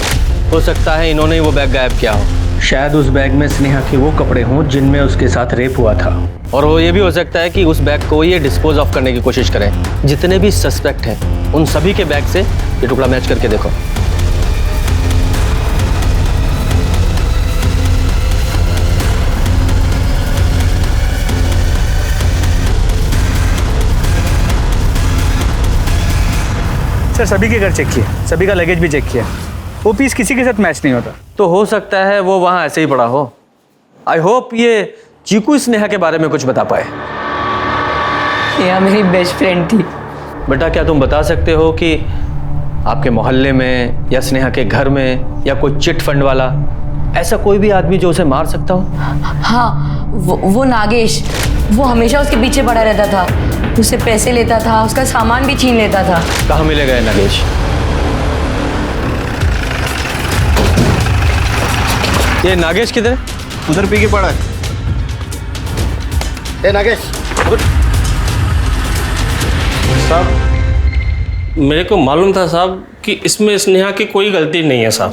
हो सकता है इन्होंने ही वो बैग गायब किया हो। शायद उस बैग में स्नेहा के वो कपड़े हों जिनमें उसके साथ रेप हुआ था। और वो ये भी हो सकता है कि उस बैग को ये डिस्पोज ऑफ करने की कोशिश करें। जितने भी सस्पेक्ट हैं उन सभी के बैग से ये टुकड़ा मैच करके देखो। सर सभी के घर चेक किया, सभी का लगेज भी चेक किया, वो पीस किसी के साथ मैच नहीं होता। तो हो सकता है वो वहां ऐसे ही पड़ा हो। आई होप ये चीकू स्नेहा के बारे में कुछ बता पाए। यह मेरी बेस्ट फ्रेंड थी। बेटा क्या तुम बता सकते हो कि आपके मोहल्ले में या स्नेहा के घर में या कोई चिट फंड वाला, ऐसा कोई भी आदमी जो उसे मार सकता हो? हाँ, वो नागेश, वो हमेशा उसके पीछे पड़ा रहता था, उससे पैसे लेता था, उसका सामान भी छीन लेता था। कहाँ मिलेगा ये नागेश? ये नागेश किधर है? उधर पी के पड़ा है। ए नागेश, साहब मेरे को मालूम था साहब कि इसमें स्नेहा की कोई गलती नहीं है साहब।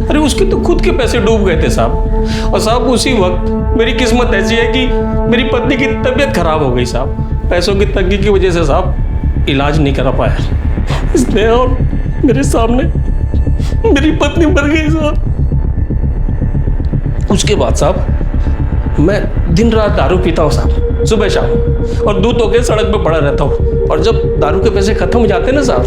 अरे उसके तो खुद के पैसे डूब गए थे साहब। और साहब उसी वक्त मेरी किस्मत ऐसी है कि मेरी पत्नी की तबीयत खराब हो गई साहब। पैसों की तंगी की वजह से साहब इलाज नहीं करा पाया। स्नेहा और मेरे सामने मेरी पत्नी मर गई साहब। उसके बाद साहब मैं दिन रात दारू पीता हूँ साहब, सुबह शाम, और दूध होके सड़क पे पड़ा रहता हूँ। और जब दारू के पैसे खत्म हो जाते ना साहब,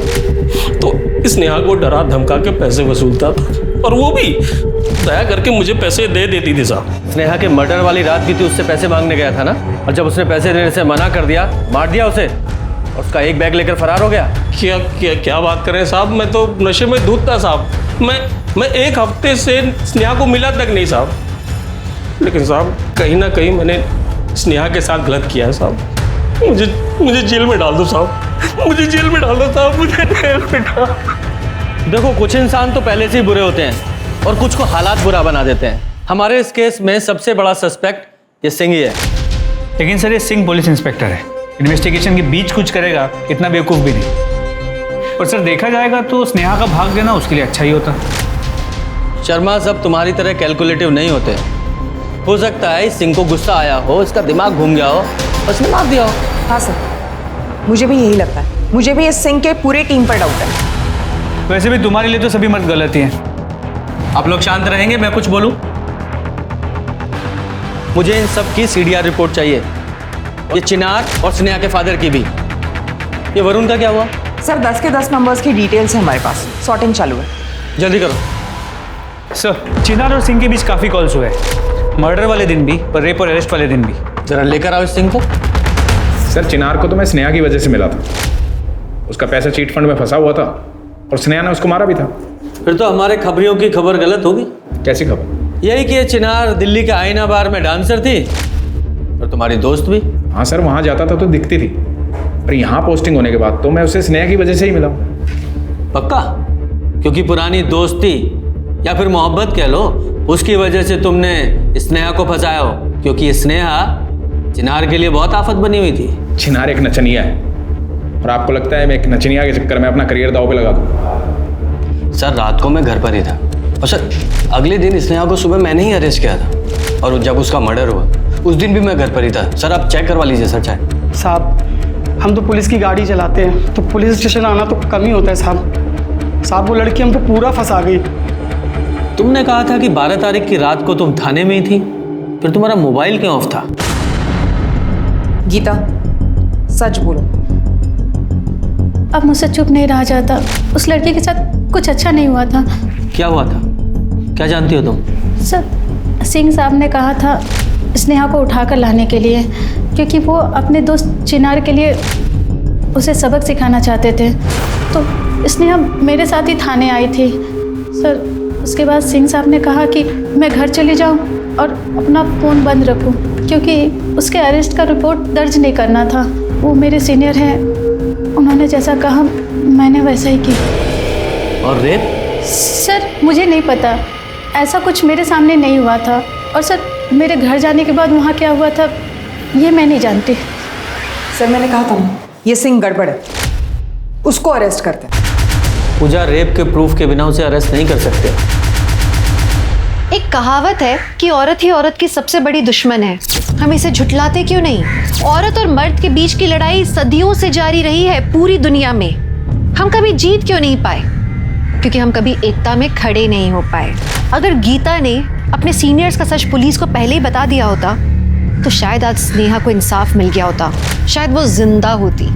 तो स्नेहा को डरा धमका के पैसे वसूलता था, और वो भी दया करके मुझे पैसे दे देती थी साहब। स्नेहा के मर्डर वाली रात भी तू उससे पैसे मांगने गया था ना, और जब उसने पैसे देने से मना कर दिया, मार दिया उसे, और उसका एक बैग लेकर फरार हो गया। क्या बात करें साहब, मैं तो नशे में धूत था साहब। मैं एक हफ्ते से स्नेहा को मिला तक नहीं साहब। लेकिन साहब कहीं ना कहीं मैंने स्नेहा के साथ गलत किया है साहब। मुझे जेल में डाल दो साहब, मुझे जेल में डाल दो साहब, मुझे जेल में डाल। देखो, कुछ इंसान तो पहले से ही बुरे होते हैं और कुछ को हालात बुरा बना देते हैं। हमारे इस केस में सबसे बड़ा सस्पेक्ट ये सिंह ही है। लेकिन सर, ये सिंह पुलिस इंस्पेक्टर है, इन्वेस्टिगेशन के बीच कुछ करेगा, इतना बेवकूफ़ भी नहीं। और सर देखा जाएगा तो स्नेहा का भाग देना उसके लिए अच्छा ही होता। शर्मा, सब तुम्हारी तरह कैलकुलेटिव नहीं होते। हो सकता है सिंह को गुस्सा आया हो, इसका दिमाग घूम गया हो, उसने मार दिया हो। हाँ सर, मुझे भी यही लगता है। मुझे भी इस सिंह के पूरे टीम पर डाउट है। वैसे भी तुम्हारे लिए तो सभी मर्द गलत ही हैं। आप लोग शांत रहेंगे, मैं कुछ बोलूं? मुझे इन सब की CDR रिपोर्ट चाहिए, ये चिनार और स्नेहा के फादर की भी। ये वरुण का क्या हुआ? सर 10 के 10 नंबर्स की डिटेल्स है हमारे पास, सॉर्टिंग चालू है। जल्दी करो। सर, चिनार और सिंह के बीच काफ़ी कॉल्स हुए, मर्डर वाले दिन भी और रेप और अरेस्ट वाले दिन भी। जरा लेकर आओ इस सिंह को। सर, चिनार को तो मैं स्नेहा की वजह से मिला था। उसका पैसा चीट फंड में फंसा हुआ था और स्नेहा ने उसको मारा भी था। फिर तो हमारे खबरियों की खबर गलत होगी। कैसी खबर? यही कि ये चिनार दिल्ली के आईना बार में डांसर थी और तुम्हारी दोस्त भी। हाँ सर, वहाँ जाता था तो दिखती थी, पर यहाँ पोस्टिंग होने के बाद तो मैं उसे स्नेहा की वजह से ही मिला। पक्का? क्योंकि पुरानी दोस्ती या फिर मोहब्बत कह लो, उसकी वजह से तुमने स्नेहा को फंसाया हो? क्योंकि ये स्नेहा चिनार के लिए बहुत आफत बनी हुई थी। चिनार एक नचनिया है और आपको लगता है मैं एक नचनिया के चक्कर में अपना करियर दांव पे लगा दूँ? सर, रात को मैं घर पर ही था, और सर अगले दिन स्नेहा को सुबह मैंने ही अरेस्ट किया था, और जब उसका मर्डर हुआ उस दिन भी मैं घर पर ही था। सर आप चेक करवा लीजिए सर चाहे। साहब, हम तो पुलिस की गाड़ी चलाते हैं, तो पुलिस स्टेशन आना तो कम ही होता है साहब। वो लड़की हमको पूरा फंसा गई। तुमने कहा था कि 12 तारीख की रात को तुम थाने में ही थी, फिर तुम्हारा मोबाइल क्यों ऑफ था? गीता, सच बोलो। अब मुझसे चुप नहीं रहा जाता। उस लड़के के साथ कुछ अच्छा नहीं हुआ था। क्या हुआ था? क्या जानती हो तुम? सर, सिंह साहब ने कहा था स्नेहा को उठाकर लाने के लिए, क्योंकि वो अपने दोस्त चिनार के लिए उसे सबक सिखाना चाहते थे। तो स्नेहा मेरे साथ ही थाने आई थी। सर, उसके बाद सिंह साहब ने कहा कि मैं घर चली जाऊं और अपना फ़ोन बंद रखूं, क्योंकि उसके अरेस्ट का रिपोर्ट दर्ज नहीं करना था। वो मेरे सीनियर हैं, उन्होंने जैसा कहा मैंने वैसा ही किया। और रेप? सर, मुझे नहीं पता, ऐसा कुछ मेरे सामने नहीं हुआ था। और सर, मेरे घर जाने के बाद वहाँ क्या हुआ था ये मैं नहीं जानती। सर, मैंने कहा था ना, ये सिंह गड़बड़ है, उसको अरेस्ट करते हैं। पूजा, रेप के प्रूफ के बिना उसे अरेस्ट नहीं कर सकते। एक कहावत है कि औरत ही औरत की सबसे बड़ी दुश्मन है। हम इसे झुठलाते क्यों नहीं? औरत और मर्द के बीच की लड़ाई सदियों से जारी रही है पूरी दुनिया में। हम कभी जीत क्यों नहीं पाए? क्योंकि हम कभी एकता में खड़े नहीं हो पाए। अगर गीता ने अपने सीनियर्स का सच पुलिस को पहले ही बता दिया होता तो शायद आज स्नेहा को इंसाफ मिल गया होता, शायद वो जिंदा होती।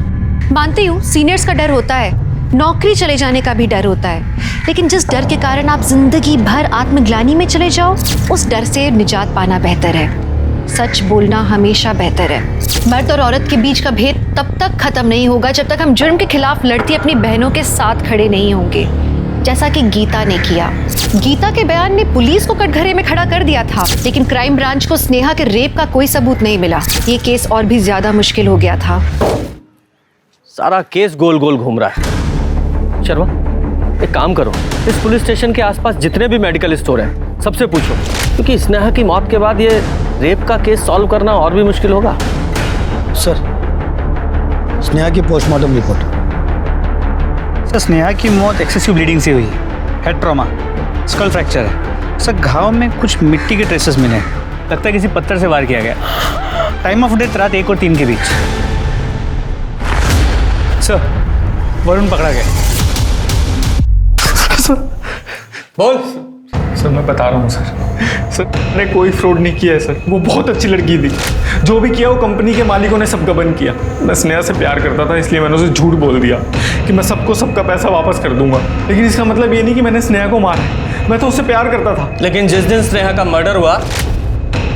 मानती हूँ सीनियर्स का डर होता है, नौकरी चले जाने का भी डर होता है, लेकिन जिस डर के कारण आप जिंदगी भर आत्मग्लानि में चले जाओ, उस डर से निजात पाना बेहतर है। सच बोलना हमेशा बेहतर है। मर्द और औरत के बीच का भेद तब तक खत्म नहीं होगा जब तक हम जुर्म के खिलाफ लड़ती अपनी बहनों के साथ खड़े नहीं होंगे, जैसा कि गीता ने किया। गीता के बयान ने पुलिस को कटघरे में खड़ा कर दिया था, लेकिन क्राइम ब्रांच को स्नेहा के रेप का कोई सबूत नहीं मिला। ये केस और भी ज्यादा मुश्किल हो गया था। सारा केस गोल गोल घूम रहा है। शर्मा, एक काम करो, इस पुलिस स्टेशन के आसपास जितने भी मेडिकल स्टोर हैं सबसे पूछो, क्योंकि स्नेहा की मौत के बाद ये रेप का केस सॉल्व करना और भी मुश्किल होगा। सर, स्नेहा की पोस्टमार्टम रिपोर्ट। सर, स्नेहा की मौत एक्सेसिव ब्लीडिंग से हुई है, हेड ट्रॉमा, स्कल फ्रैक्चर है। सर, घाव में कुछ मिट्टी के ट्रेसेस मिले हैं, लगता है किसी पत्थर से वार किया गया। टाइम ऑफ डेथ रात 1 और 3 के बीच। सर, वरुण पकड़ा गया। बोल। सर, मैं बता रहा हूँ सर, मैंने कोई फ्रॉड नहीं किया है सर। वो बहुत अच्छी लड़की थी। जो भी किया वो कंपनी के मालिकों ने सब गबन किया। मैं स्नेहा से प्यार करता था, इसलिए मैंने उसे झूठ बोल दिया कि मैं सबको सबका पैसा वापस कर दूंगा। लेकिन इसका मतलब ये नहीं कि मैंने स्नेहा को मारा है, मैं तो उससे प्यार करता था। लेकिन जिस दिन स्नेहा का मर्डर हुआ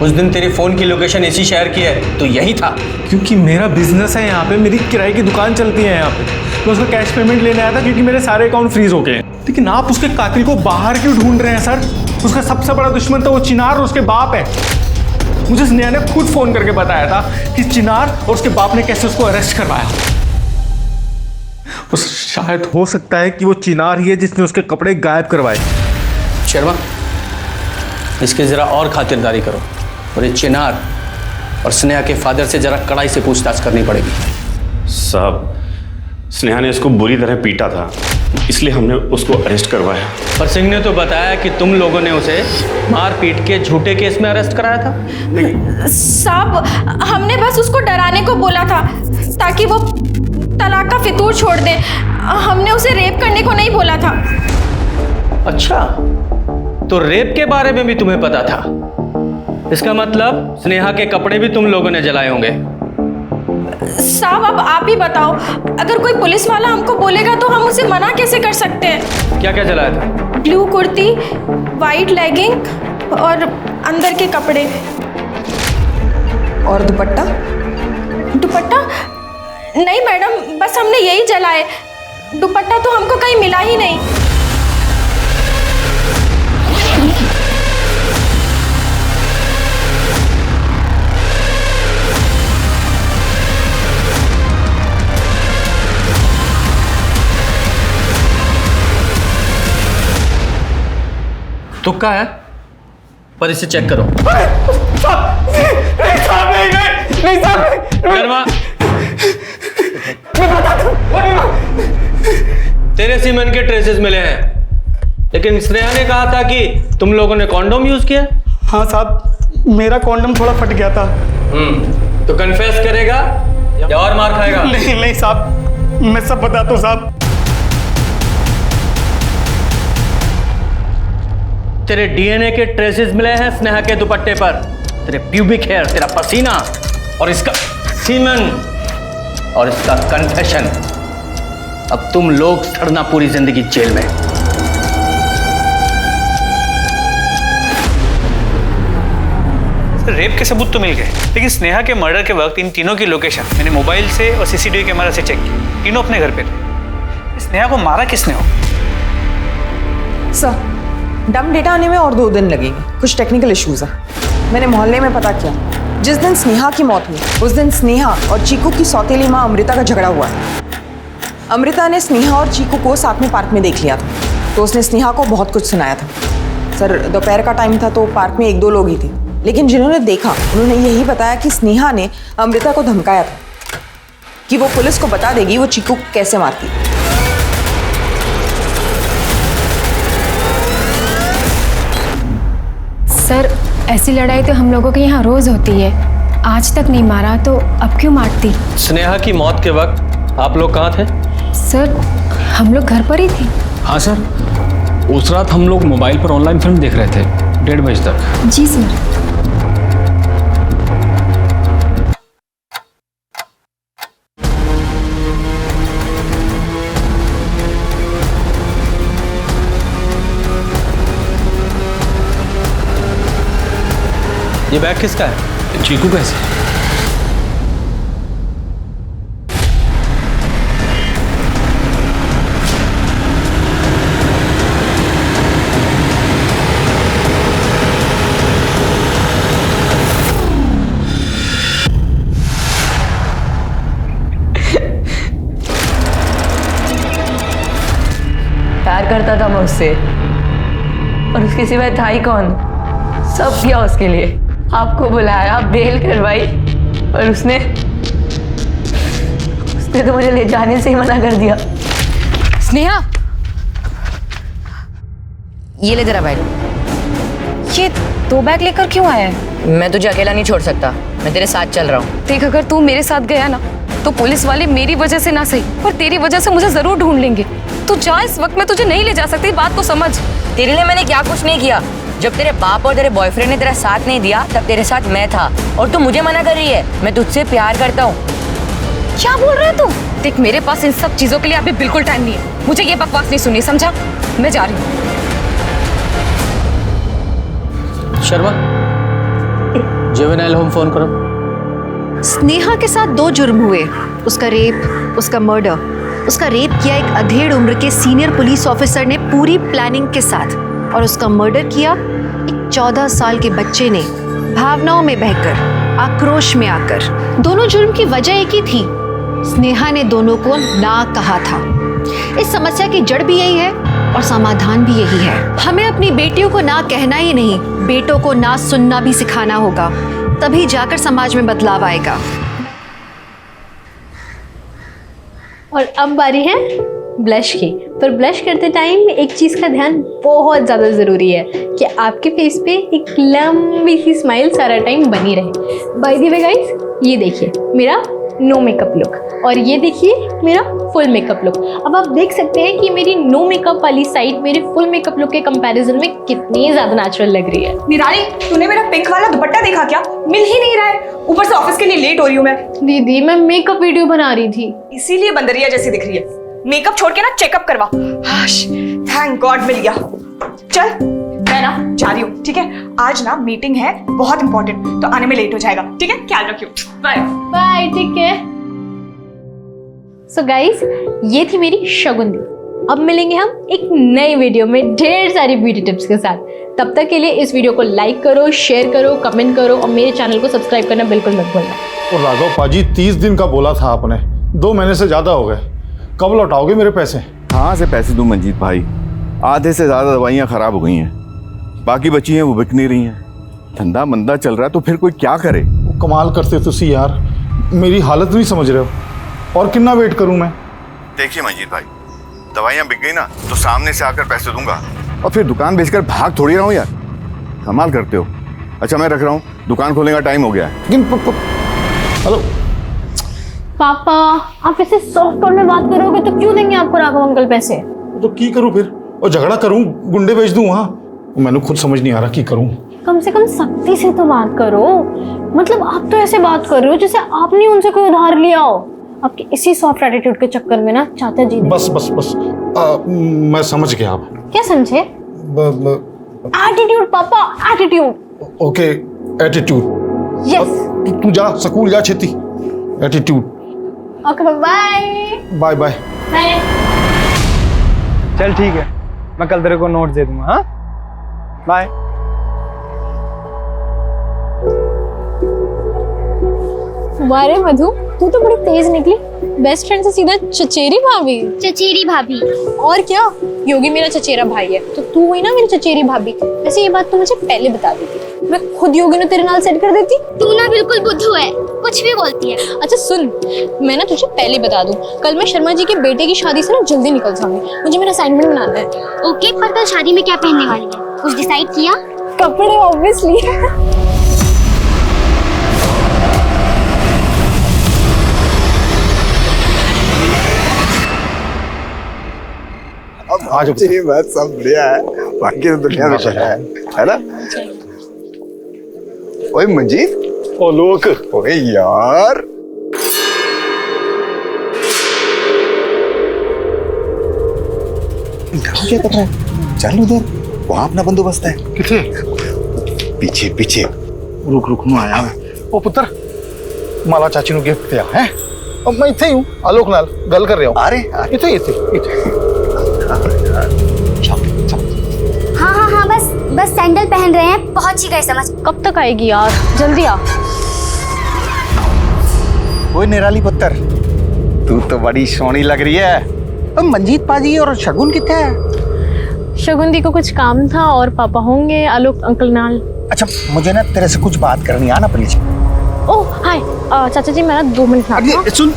उस दिन तेरी फोन की लोकेशन इसी शहर की है, तो यही था। क्योंकि मेरा बिजनेस है यहाँ पे, मेरी किराए की दुकान चलती है यहाँ पे। मैं उसका कैश पेमेंट लेने आया था क्योंकि मेरे सारे अकाउंट फ्रीज हो गए हैं। लेकिन आप उसके कातिल को बाहर क्यों ढूंढ रहे हैं सर? उसका सबसे बड़ा दुश्मन तो वो चिनार और उसके बाप है। मुझे स्नेहा ने खुद फोन करके बताया था कि चिनार और उसके बाप ने कैसे उसको अरेस्ट करवाया। और शायद हो सकता है कि वो चिनार ही है जिसने उसके कपड़े गायब करवाए। शर्मा, इसकी जरा और खातिरदारी करो और ये चिनार और स्नेहा के फादर से जरा कड़ाई से पूछताछ करनी पड़ेगी। साहब, स्नेहा ने इसको बुरी तरह पीटा था, इसलिए हमने उसको अरेस्ट करवाया। पर सिंह ने तो बताया कि तुम लोगों ने उसे मार पीट के झूठे केस में अरेस्ट कराया था। साहब, हमने बस उसको डराने को बोला था ताकि वो तलाक का फितूर छोड़ दे। हमने उसे रेप करने को नहीं बोला था। अच्छा, तो रेप के बारे में भी तुम्हें पता था? इसका मतलब स्नेहा के कपड़े भी तुम लोगों ने जलाए होंगे। साहब, अब आप ही बताओ, अगर कोई पुलिस वाला हमको बोलेगा तो हम उसे मना कैसे कर सकते हैं? क्या क्या जलाया था? ब्लू कुर्ती, वाइट लेगिंग और अंदर के कपड़े। और दुपट्टा? दुपट्टा? नहीं मैडम, बस हमने यही जलाए। दुपट्टा तो हमको कहीं मिला ही नहीं। तुक्का है, पर इसे चेक करो। तेरे सीमेंट के ट्रेसेस मिले हैं, लेकिन स्नेहा ने कहा था कि तुम लोगों ने कॉन्डोम यूज किया। हाँ साहब, मेरा कॉन्डोम थोड़ा फट गया था। तो कन्फेस करेगा या और मार खाएगा? नहीं साहब, मैं सब बताता हूँ साहब। तेरे डीएनए के ट्रेसेस मिले हैं स्नेहा के दुपट्टे पर, तेरे प्यूबिक हेयर, तेरा पसीना और इसका सीमन और इसका कन्फेशन। अब तुम लोग सड़ना पूरी जिंदगी जेल में। रेप के सबूत तो मिल गए, लेकिन स्नेहा के मर्डर के वक्त इन तीनों की लोकेशन मैंने मोबाइल से और सीसीटीवी कैमरा से चेक की। तीनों अपने घर पे थे। स्नेहा को मारा किसने हो? सर, डम डेटा आने में और 2 दिन लगेंगे, कुछ टेक्निकल इश्यूज है। मैंने मोहल्ले में पता किया, जिस दिन स्नेहा की मौत हुई उस दिन स्नेहा और चीकू की सौतेली माँ अमृता का झगड़ा हुआ है। अमृता ने स्नेहा और चीकू को साथ में पार्क में देख लिया था, तो उसने स्नेहा को बहुत कुछ सुनाया था। सर, दोपहर का टाइम था तो पार्क में 1-2 लोग ही थे, लेकिन जिन्होंने देखा उन्होंने यही बताया कि स्नेहा ने अमृता को धमकाया था कि वो पुलिस को बता देगी वो चीकू को कैसे मारती। सर, ऐसी लड़ाई तो हम लोगों के यहाँ रोज होती है। आज तक नहीं मारा तो अब क्यों मारती? स्नेहा की मौत के वक्त आप लोग कहाँ थे? सर, हम लोग घर पर ही थे। हाँ सर, उस रात हम लोग मोबाइल पर ऑनलाइन फिल्म देख रहे थे 1:30 बजे तक। जी सर। ये बैग किसका है? चीकू कैसे? प्यार करता था मैं उससे, और उसके सिवाय था ही कौन? सब किया उसके लिए, आपको बुलाया, बेल करवाई, और उसने तो मुझे ले जाने से ही मना कर दिया। स्नेहा, ये ले तेरा बैग। ये 2 बैग लेकर क्यों आया है? मैं तुझे अकेला नहीं छोड़ सकता, मैं तेरे साथ चल रहा हूँ। देख, अगर तू मेरे साथ गया ना तो पुलिस वाले मेरी वजह से ना सही पर तेरी वजह से मुझे जरूर ढूंढ लेंगे। तू जा, इस वक्त मैं तुझे नहीं ले जा सकती, बात को समझ। तेरे लिए मैंने क्या कुछ नहीं किया। जब तेरे बाप और तेरे बॉयफ्रेंड ने तेरा साथ नहीं दिया तब तेरे साथ मैं था, और तू मुझे मना कर रही है। मैं तुझसे प्यार करता हूँ। क्या बोल रहा है तू? देख, मेरे पास इन सब चीजों के लिए अभी बिल्कुल टाइम नहीं है। मुझे ये बकवास नहीं सुनी, समझा? मैं जा रही हूँ। शर्मा, जुवेनाइल होम फोन करो। स्नेहा के साथ 2 जुर्म हुए, उसका रेप, उसका मर्डर। उसका रेप किया एक अधेड़ उम्र के सीनियर पुलिस ऑफिसर ने पूरी प्लानिंग के साथ, और उसका मर्डर किया एक 14 साल के बच्चे ने भावनाओं में बहकर, आक्रोश में आकर। दोनों जुर्म की वजह एक ही थी, स्नेहा ने दोनों को ना कहा था। इस समस्या की जड़ भी यही है और समाधान भी यही है। हमें अपनी बेटियों को ना कहना ही नहीं, बेटों को ना सुनना भी सिखाना होगा, तभी जाकर समाज में बदलाव आएगा। और अब बारी है ब्लश की। पर ब्लश करते टाइम एक चीज़ का ध्यान बहुत ज़्यादा ज़रूरी है कि आपके फेस पे एक लंबी सी स्माइल सारा टाइम बनी रहे। बाय द वे गाइस, ये देखिए मेरा नो मेकअप लुक, और ये देखिए मेरा फुल मेकअप लुक। अब आप देख सकते हैं कि मेरी नो मेकअप वाली साइड मेरे फुल मेकअप लुक के कंपैरिजन में कितनी ज़्यादा नेचुरल लग रही है। निराली, तूने मेरा पिंक वाला दुपट्टा देखा क्या? मिल ही नहीं रहा है, ऊपर से ऑफिस के लिए लेट हो रही हूँ मैं। दीदी, मैं मेकअप वीडियो बना रही थी, इसीलिए बंदरिया जैसी दिख रही है। मेकअप छोड़ के ना चेकअप करवा। हाश, थैंक गॉड मिल गया। चल, मैं ना जा रही हूँ, ठीक है? आज ना मीटिंग है बहुत इंपॉर्टेंट, तो आने में लेट हो जाएगा, ठीक है? ख्याल रखियो, बाय बाय। ठीक है। सो गाइस, ये थी मेरी शगुन। अब मिलेंगे हम एक नई वीडियो में ढेर सारी ब्यूटी टिप्स के साथ। तब तक के लिए इस वीडियो को लाइक करो, शेयर करो, कमेंट करो, और मेरे चैनल को सब्सक्राइब करना बिल्कुल मत भूलना। और राघव पाजी, 30 दिन का बोला था आपने, 2 महीने से ज्यादा हो गए। कब लौटाओगे मेरे पैसे? कहाँ से पैसे दूं मंजीत भाई? आधे से ज़्यादा दवाइयाँ ख़राब हो गई हैं, बाकी बची हैं वो बिक नहीं रही हैं। धंधा मंदा चल रहा है तो फिर कोई क्या करे? कमाल करते तुसी यार, मेरी हालत नहीं समझ रहे हो। और कितना वेट करूं मैं? देखिए मंजीत भाई, दवाइयाँ बिक गई ना तो सामने से आकर पैसे दूंगा, और फिर दुकान बेचकर भाग थोड़ी रहा हूँ यार। कमाल करते हो। अच्छा मैं रख रहा हूँ, दुकान खोलने का टाइम हो गया है। हेलो पापा, आप ऐसे सॉफ्ट टोन में बात करोगे तो क्यों देंगे आपको राघव अंकल पैसे? तो की करूं फिर? और झगड़ा करूं, गुंडे भेज दूं वहां? मैंने खुद समझ नहीं आ रहा की करूं। कम से कम सख्ती से तो बात करो। मतलब आप तो ऐसे बात कर रहे हो जैसे आपने उनसे कोई उधार लिया हो। आपके इसी सॉफ्ट एटीट्यूड के चक्कर में ना चाचा जी ने... बस बस बस, मैं समझ गया। आप क्या समझे? एटीट्यूड पापा, एटीट्यूड। Okay, attitude. यस। तू जा, स्कूल जा छेती। Attitude. Okay, bye bye bye. चल ठीक है, मैं कल तेरे को नोट दे दूंगा। हाँ, बाय। वारे मधु, तू तो बड़ी तेज निकली। बेस्ट फ्रेंड से सीधा चचेरी भाभी। चचेरी भाभी? और क्या, योगी मेरा चचेरा भाई है तो तू हुई ना मेरी चचेरी भाभी। वैसे ये बात तू मुझे पहले बता देती, मैं खुद योगी ने तेरे नाल सेट कर देती। तू ना बिल्कुल बुद्धू है, कुछ भी बोलती है। अच्छा सुन, मैं ना तुझे पहले बता दूं, कल मैं शर्मा जी के बेटे की शादी से ना जल्दी निकल जाऊंगी, मुझे मेरा असाइनमेंट बनाना है। ओके, पर कल शादी में क्या पहनने वाली है, कुछ डिसाइड किया? कपड़े ऑब्वियसली। अब आज बात सब बढ़िया है, बाकी तो दुनिया में चला है ना? ओए मंजीत, ओ लोक, ओए यार, क्या कर रहा है? चल उधर, वहां अपना बंदोबस्त है। किथे? पीछे पीछे। रुक रुक, मैं आया। ओ पुत्र माला चाची नु गिफ्ट दिया है अब मैं इथे ही हूं आलोक नाल गल कर रहा हूं अरे इथे हाँ हाँ हाँ बस सैंडल पहन रहे हैं, पहुंच ही गए समझ। कब तक आएगी यार, जल्दी आ। ओए निराली पुत्र, तू तो बड़ी सोहनी लग रही है। अब मंजीत पाजी और शगुन किथे है? शगुन दी को कुछ काम था और पापा होंगे आलोक अंकल नाल। अच्छा मुझे ना तेरे से कुछ बात करनी है ना प्लीज। ओह हाय चाचा जी, मैं ना 2 मिनट में सुन।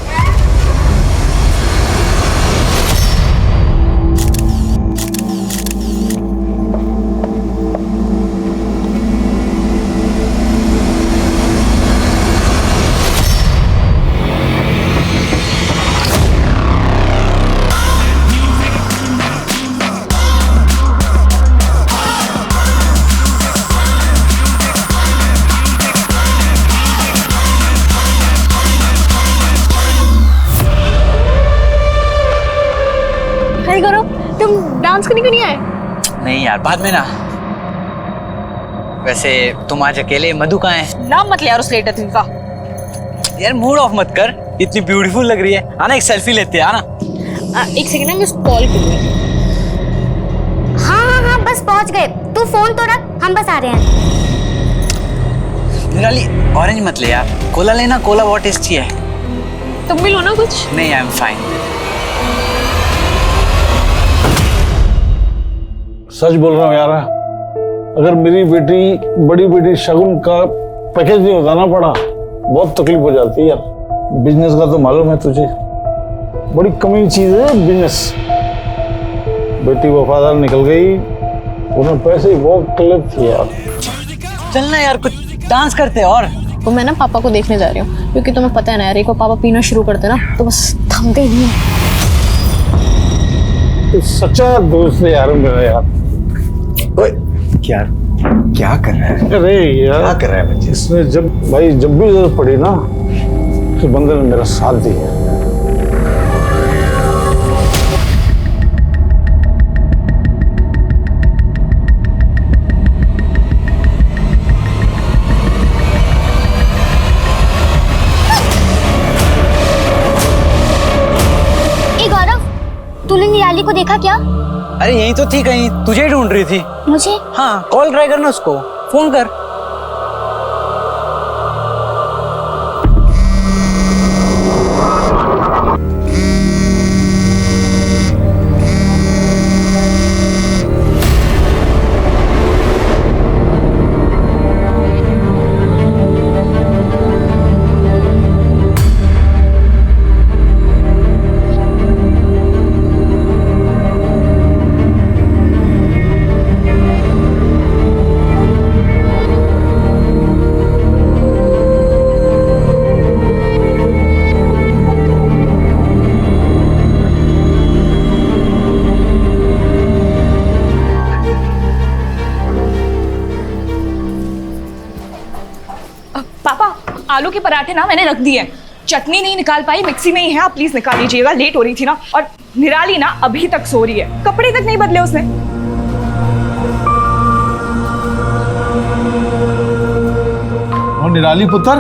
डांस करने क्यों नहीं आए? नहीं यार, बाद में ना। वैसे तुम आज अकेले, मधु कहाँ है? नाम मत ले यार उस लेटर का। यार मूड ऑफ मत कर, इतनी ब्यूटीफुल लग रही है। आना एक सेल्फी लेते हैं, आना। एक सेकंड ना, मैं उसको कॉल करूंगी। हाँ बस पहुंच गए, तू फोन तो रख, हम बस आ रहे हैं। निराली ऑरेंज मत ले यार, कोला लेना, कोला बहुत टेस्टी है। तुम भी लो ना कुछ। नहीं, आई एम फाइन। सच बोल रहा हूँ यार, अगर मेरी बेटी बड़ी बेटी शगुन का पैकेज नहीं होता ना पड़ा, बहुत तकलीफ हो जाती है यार। बिजनेस का तो मालूम है तुझे, बड़ी कमी चीज है बिजनेस। बेटी वफादार निकल गई, उन्हें पैसे बहुत तकलीफ थी यार। चलना यार, कुछ डांस करते हैं। और तो मैं ना पापा को देखने जा रही हूँ, क्योंकि तुम्हें पता है ना यार, एक पापा पीना शुरू करते ना तो बस थमते ही नहीं। तो सच्चा दोस्त है यार मेरा यार। क्या कर रहा है? अरे यार क्या कर रहा है बच्चे? इसने जब भी जरूरत पड़ी ना, तो बंदे ने मेरा साथ दिया। गौरव, तूने निराली को देखा क्या? अरे यही तो थी, कहीं तुझे ही ढूंढ रही थी। मुझे? हाँ, कॉल ट्राई करना उसको, फोन कर। आलू के पराठे ना मैंने रख दिए, चटनी नहीं निकाल पाई, मिक्सी में ही है, आप प्लीज निकाल लीजिएगा, लेट हो रही थी ना। और निराली ना अभी तक सो रही है, कपड़े तक नहीं बदले उसने। और निराली पुत्र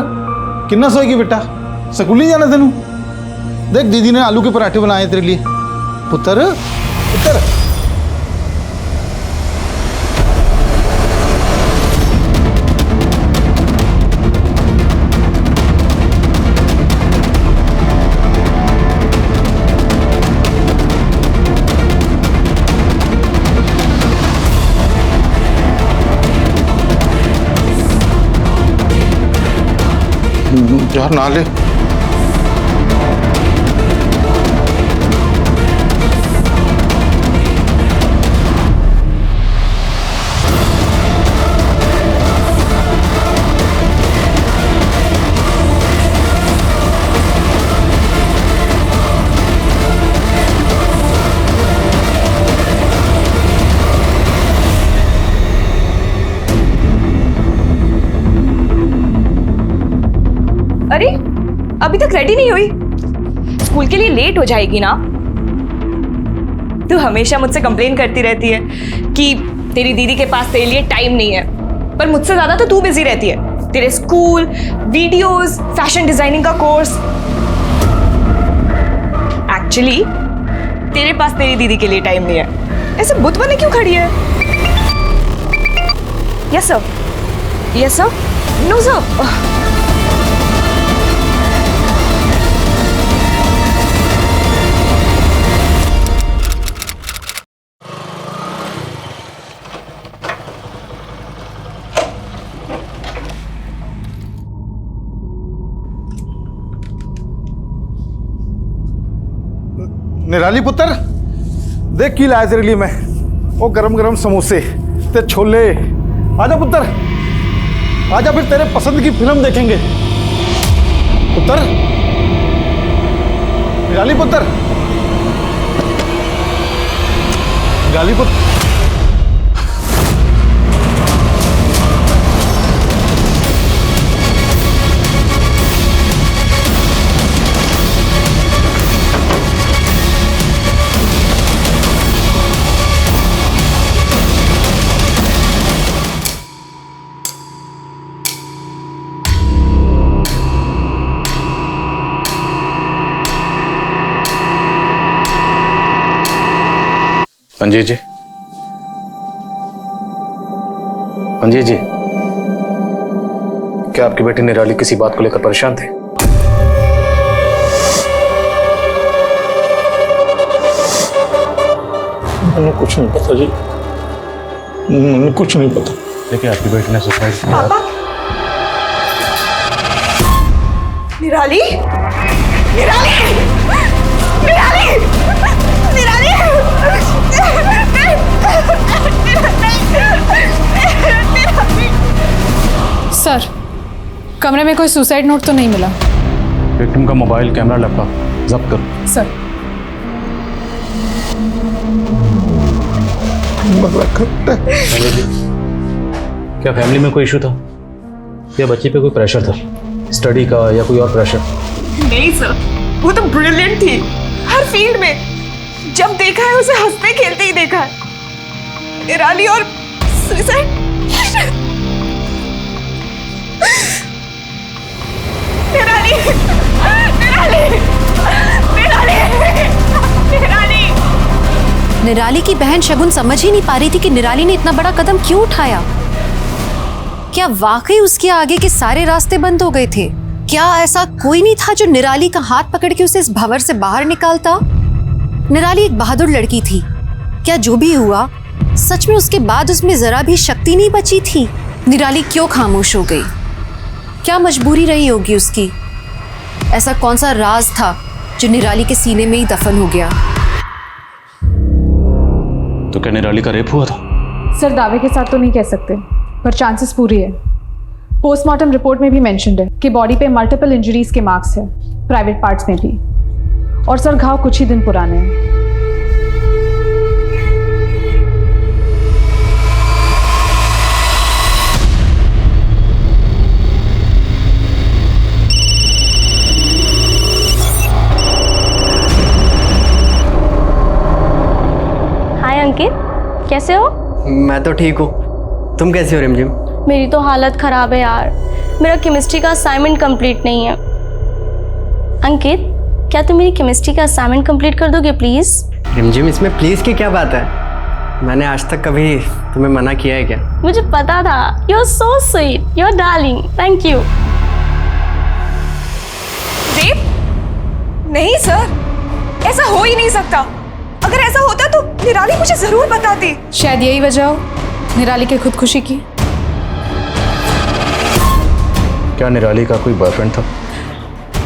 कितना सोएगी बेटा, स्कूल नहीं जाना तेनू? देख दीदी ने आलू के पराठे बनाए तेरे लिए। पुत्र पुत्र यार ना ले। अरे अभी तक रेडी नहीं हुई, स्कूल के लिए लेट हो जाएगी ना। तू हमेशा मुझसे कंप्लेन करती रहती है कि तेरी दीदी के पास तेरे लिए टाइम नहीं है, पर मुझसे ज्यादा तो तू बिजी रहती है। तेरे स्कूल, वीडियोस, फैशन डिजाइनिंग का कोर्स। एक्चुअली तेरे पास तेरी दीदी के लिए टाइम नहीं है। ऐसे बुत बने क्यों खड़ी है? Yes sir, yes sir, no sir. Nirali पुत्र, देख की लाया तेरे लिए मैं, वो गरम गरम समोसे ते छोले। आजा पुत्र, आजा, फिर तेरे पसंद की फिल्म देखेंगे। पुत्र, निराली पुत्र, निराली पुत्र। मंजीत जी, मंजीत जी, क्या आपकी बेटी निराली किसी बात को लेकर परेशान थे? मैंने कुछ नहीं पता जी, मैंने कुछ नहीं पता। देखिए, आपकी बेटी ने सुसाइड किया। निराली, निराली, निराली, निराली। सर, कमरे में कोई सुसाइड नोट तो नहीं मिला। विक्टिम का मोबाइल, कैमरा, लैपटॉप जब्त करो। सर, क्या फैमिली में कोई इशू था या बच्चे पे कोई प्रेशर था, स्टडी का या कोई और प्रेशर? नहीं सर, वो तो ब्रिलियंट थी हर फील्ड में। जब देखा है उसे हंसते खेलते ही देखा है। निराली और सुसाइड। निराली, निराली, निराली, निराली। निराली की बहन शगुन समझ ही नहीं पा रही थी कि निराली ने इतना बड़ा कदम क्यों उठाया। क्या वाकई उसके आगे के सारे रास्ते बंद हो गए थे? क्या ऐसा कोई नहीं था जो निराली का हाथ पकड़ के उसे इस भंवर से बाहर निकालता? निराली एक बहादुर लड़की थी। क्या जो भी हुआ, सच में उसके बाद उसमें जरा भी शक्ति नहीं बची थी? निराली क्यों खामोश हो गई? क्या मजबूरी रही होगी उसकी? ऐसा कौन सा राज था जो निराली के सीने में ही दफन हो गया? तो क्या निराली का रेप हुआ था? सर, दावे के साथ तो नहीं कह सकते, पर चांसेस पूरी है। पोस्टमार्टम रिपोर्ट में भी मेंशन्ड है कि बॉडी पे मल्टीपल इंजरीज के मार्क्स है, प्राइवेट पार्ट्स में भी। और सर, घाव कुछ ही दिन पुराने हैं। हाय अंकित, कैसे हो? मैं तो ठीक हूँ, तुम कैसी हो रिमझिम? मेरी तो हालत खराब है यार, मेरा केमिस्ट्री का असाइनमेंट कंप्लीट नहीं है। अंकित, क्या तुम मेरी केमिस्ट्री का असाइनमेंट कंप्लीट कर दोगे प्लीज? रिमझिम, इसमें प्लीज की क्या बात है? मैंने आज तक कभी तुम्हें मना किया है क्या? मुझे पता था। You are so sweet, you are darling, thank you. Rape? नहीं सर, ऐसा हो ही नहीं सकता। अगर ऐसा होता तो निराली मुझे जरूर बताती। शायद यही वजह हो निराली की खुदकुशी की। क्या निराली का कोई बॉयफ्रेंड था?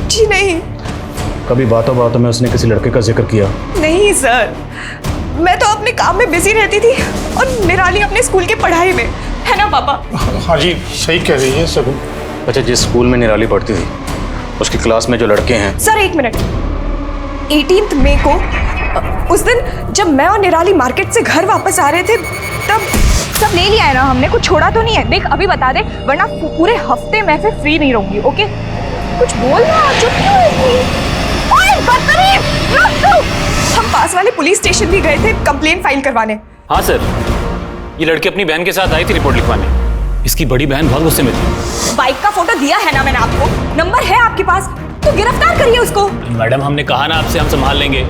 जी नहीं। कभी बातों बातों में उसने किसी लड़के का जिक्र किया? नहीं सर, मैं तो अपने काम में बिजी रहती थी और निराली अपने स्कूल की पढ़ाई में, है ना पापा? हाँ जी, सही कह रही है शगुन। अच्छा, जिस स्कूल में निराली पढ़ती थी उसकी क्लास में जो लड़के हैं। सर एक मिनट, 18 मई को उस दिन जब मैं और निराली मार्केट से घर वापस आ रहे थे तब सब ले लिया है ना हमने, कुछ छोड़ा तो नहीं है? देख अभी बता दे, वरना पूरे हफ्ते मैं फिर फ्री नहीं रहूंगी। ओके, कुछ बोल ना, चुप क्यों है इतनी? ओए बदतमीज, रुक। हम पास वाले पुलिस स्टेशन भी गए थे कंप्लेंट फाइल करवाने। हाँ सर, ये लड़की अपनी बहन के साथ आई थी रिपोर्ट लिखवाने। इसकी बड़ी बहन बहुत गुस्से में थी। बाइक का फोटो दिया है ना मैंने आपको, नंबर है आपके पास, तो गिरफ्तार करिए उसको। मैडम हमने कहा ना आपसे, हम संभाल लेंगे।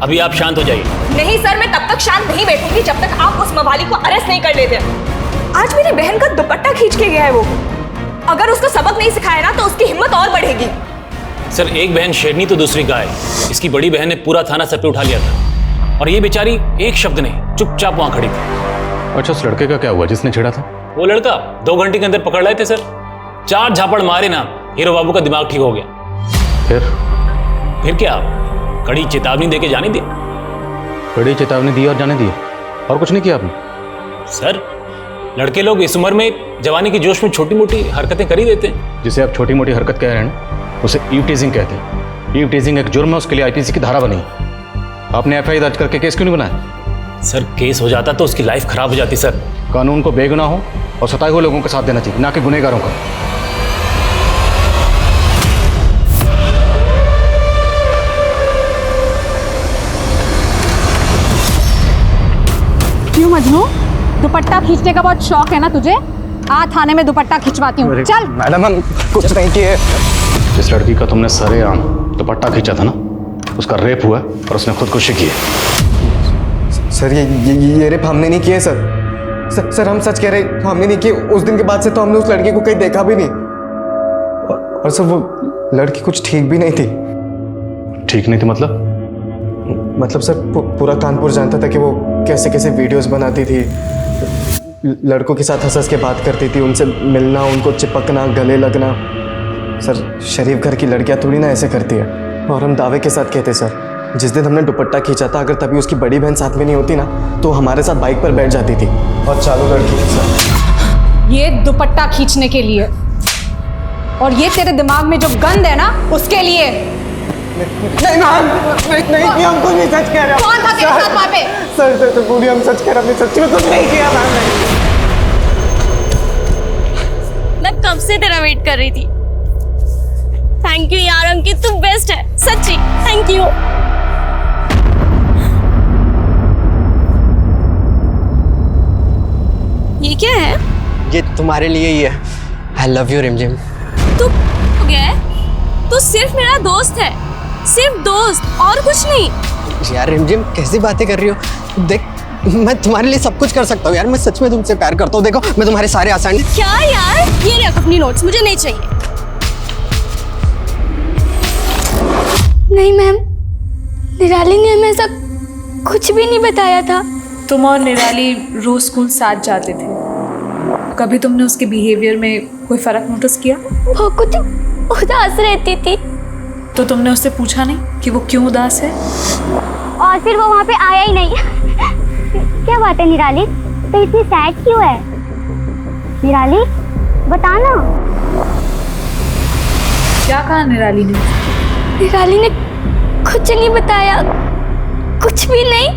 अभी आप शांत हो जाइए। नहीं सर, मैं तब तक शांत नहीं बैठूंगी जब तक आप उस मवाली को अरेस्ट नहीं कर लेते। आज मेरी बहन का दुपट्टा खींच के गया है वो। अगर उसको सबक नहीं सिखाया ना तो उसकी हिम्मत और बढ़ेगी। सर एक बहन शेरनी तो दूसरी गाय। इसकी बड़ी बहन ने पूरा थाना सर पे उठा लिया था और ये बेचारी एक शब्द नहीं, चुपचाप वहां खड़ी थी। अच्छा उस लड़के का क्या हुआ जिसने छेड़ा था? वो लड़का 2 घंटे के अंदर पकड़ लाए थे सर। 4 झापड़ मारे ना, हीरो बाबू का दिमाग ठीक हो गया। फिर क्या, कड़ी चेतावनी देके जाने दी। कड़ी चेतावनी दी और जाने दी, और कुछ नहीं किया आपने? सर लड़के लोग इस उम्र में जवानी के जोश में छोटी मोटी हरकतें कर ही देते हैं। जिसे आप छोटी मोटी हरकत कह रहे हैं ना, उसे ईव टीजिंग कहते हैं। ईव टीजिंग एक जुर्म है, उसके लिए आईपीसी की धारा बनी। आपने एफआईआर दर्ज करके केस क्यों नहीं बनाया? सर केस हो जाता तो उसकी लाइफ खराब हो जाती सर। कानून को बेगुनाह हो और सताए हुए लोगों का साथ देना चाहिए, ना कि गुनहगारों का। क्यों मजनू, दुपट्टा खींचने का बहुत शौक है ना तुझे? आ थाने में दुपट्टा खिंचवाती हूँ, चल। मैडम हम कुछ नहीं किए। जिस लड़की का तुमने सरेआम दुपट्टा खींचा था ना, उसका रेप हुआ और उसने खुदकुशी की है। सर ये रेप हमने नहीं किए सर हम सच कह रहे हैं, हमने नहीं किए। उस दिन के बाद से तो हमने उस लड़की को कहीं देखा भी नहीं। और सर वो लड़की कुछ ठीक भी नहीं थी। ठीक नहीं थी मतलब? मतलब सर पूरा कानपुर जानता था कि वो कैसे कैसे वीडियोस बनाती थी, लड़कों के साथ हंस हंस के बात करती थी, उनसे मिलना, उनको चिपकना, गले लगना। सर शरीफ घर की लड़कियां थोड़ी ना ऐसे करती है। और हम दावे के साथ कहते सर, जिस दिन हमने दुपट्टा खींचा था, अगर तभी उसकी बड़ी बहन साथ में नहीं होती ना, तो हमारे साथ बाइक पर बैठ जाती थी और चालू लड़की के साथ। ये दुपट्टा खींचने के लिए, और ये तेरे दिमाग में जो गंद है ना उसके लिए। नहीं मैम, नहीं हम कुछ नहीं सच कह रहे। कौन था तेरे साथ वहाँ पे? सर पूरी हम सच कह रहे, हमने सच्ची में कुछ नहीं किया मैम। मैं कब से तेरा वेट कर रही थी। थैंक यू यार अंकित, तू बेस्ट है सच्ची, थैंक यू। ये क्या है? ये तुम्हारे लिए ही है। आई लव यू रिमझिम। तू हो गया है? तू सिर्फ मेरा दोस्त है, सिर्फ दोस्त और कुछ नहीं। यार रिमझिम कैसी बातें कर रही हो? देख मैं तुम्हारे लिए सब कुछ कर सकता हूँ यार, मैं सच में तुमसे प्यार करता हूँ। देखो मैं तुम्हारे सारे आसान। क्या यार, ये रख अपनी नोट्स, मुझे नहीं चाहिए। नहीं मैम, निराली ने हमें ऐसा कुछ भी नहीं बताया था। तुम और निराली रोज स्कूल साथ जाते थे, कभी तुमने उसके बिहेवियर में कोई फर्क नोटिस किया? वो कुछ उदास रहती थी। तो तुमने उससे पूछा नहीं कि वो क्यों उदास है? और फिर वो वहाँ पे आया ही नहीं। क्या बात है निराली, तो इतनी सैड क्यों है? निराली बताना। क्या कहा निराली ने? निराली ने कुछ नहीं बताया, कुछ भी नहीं।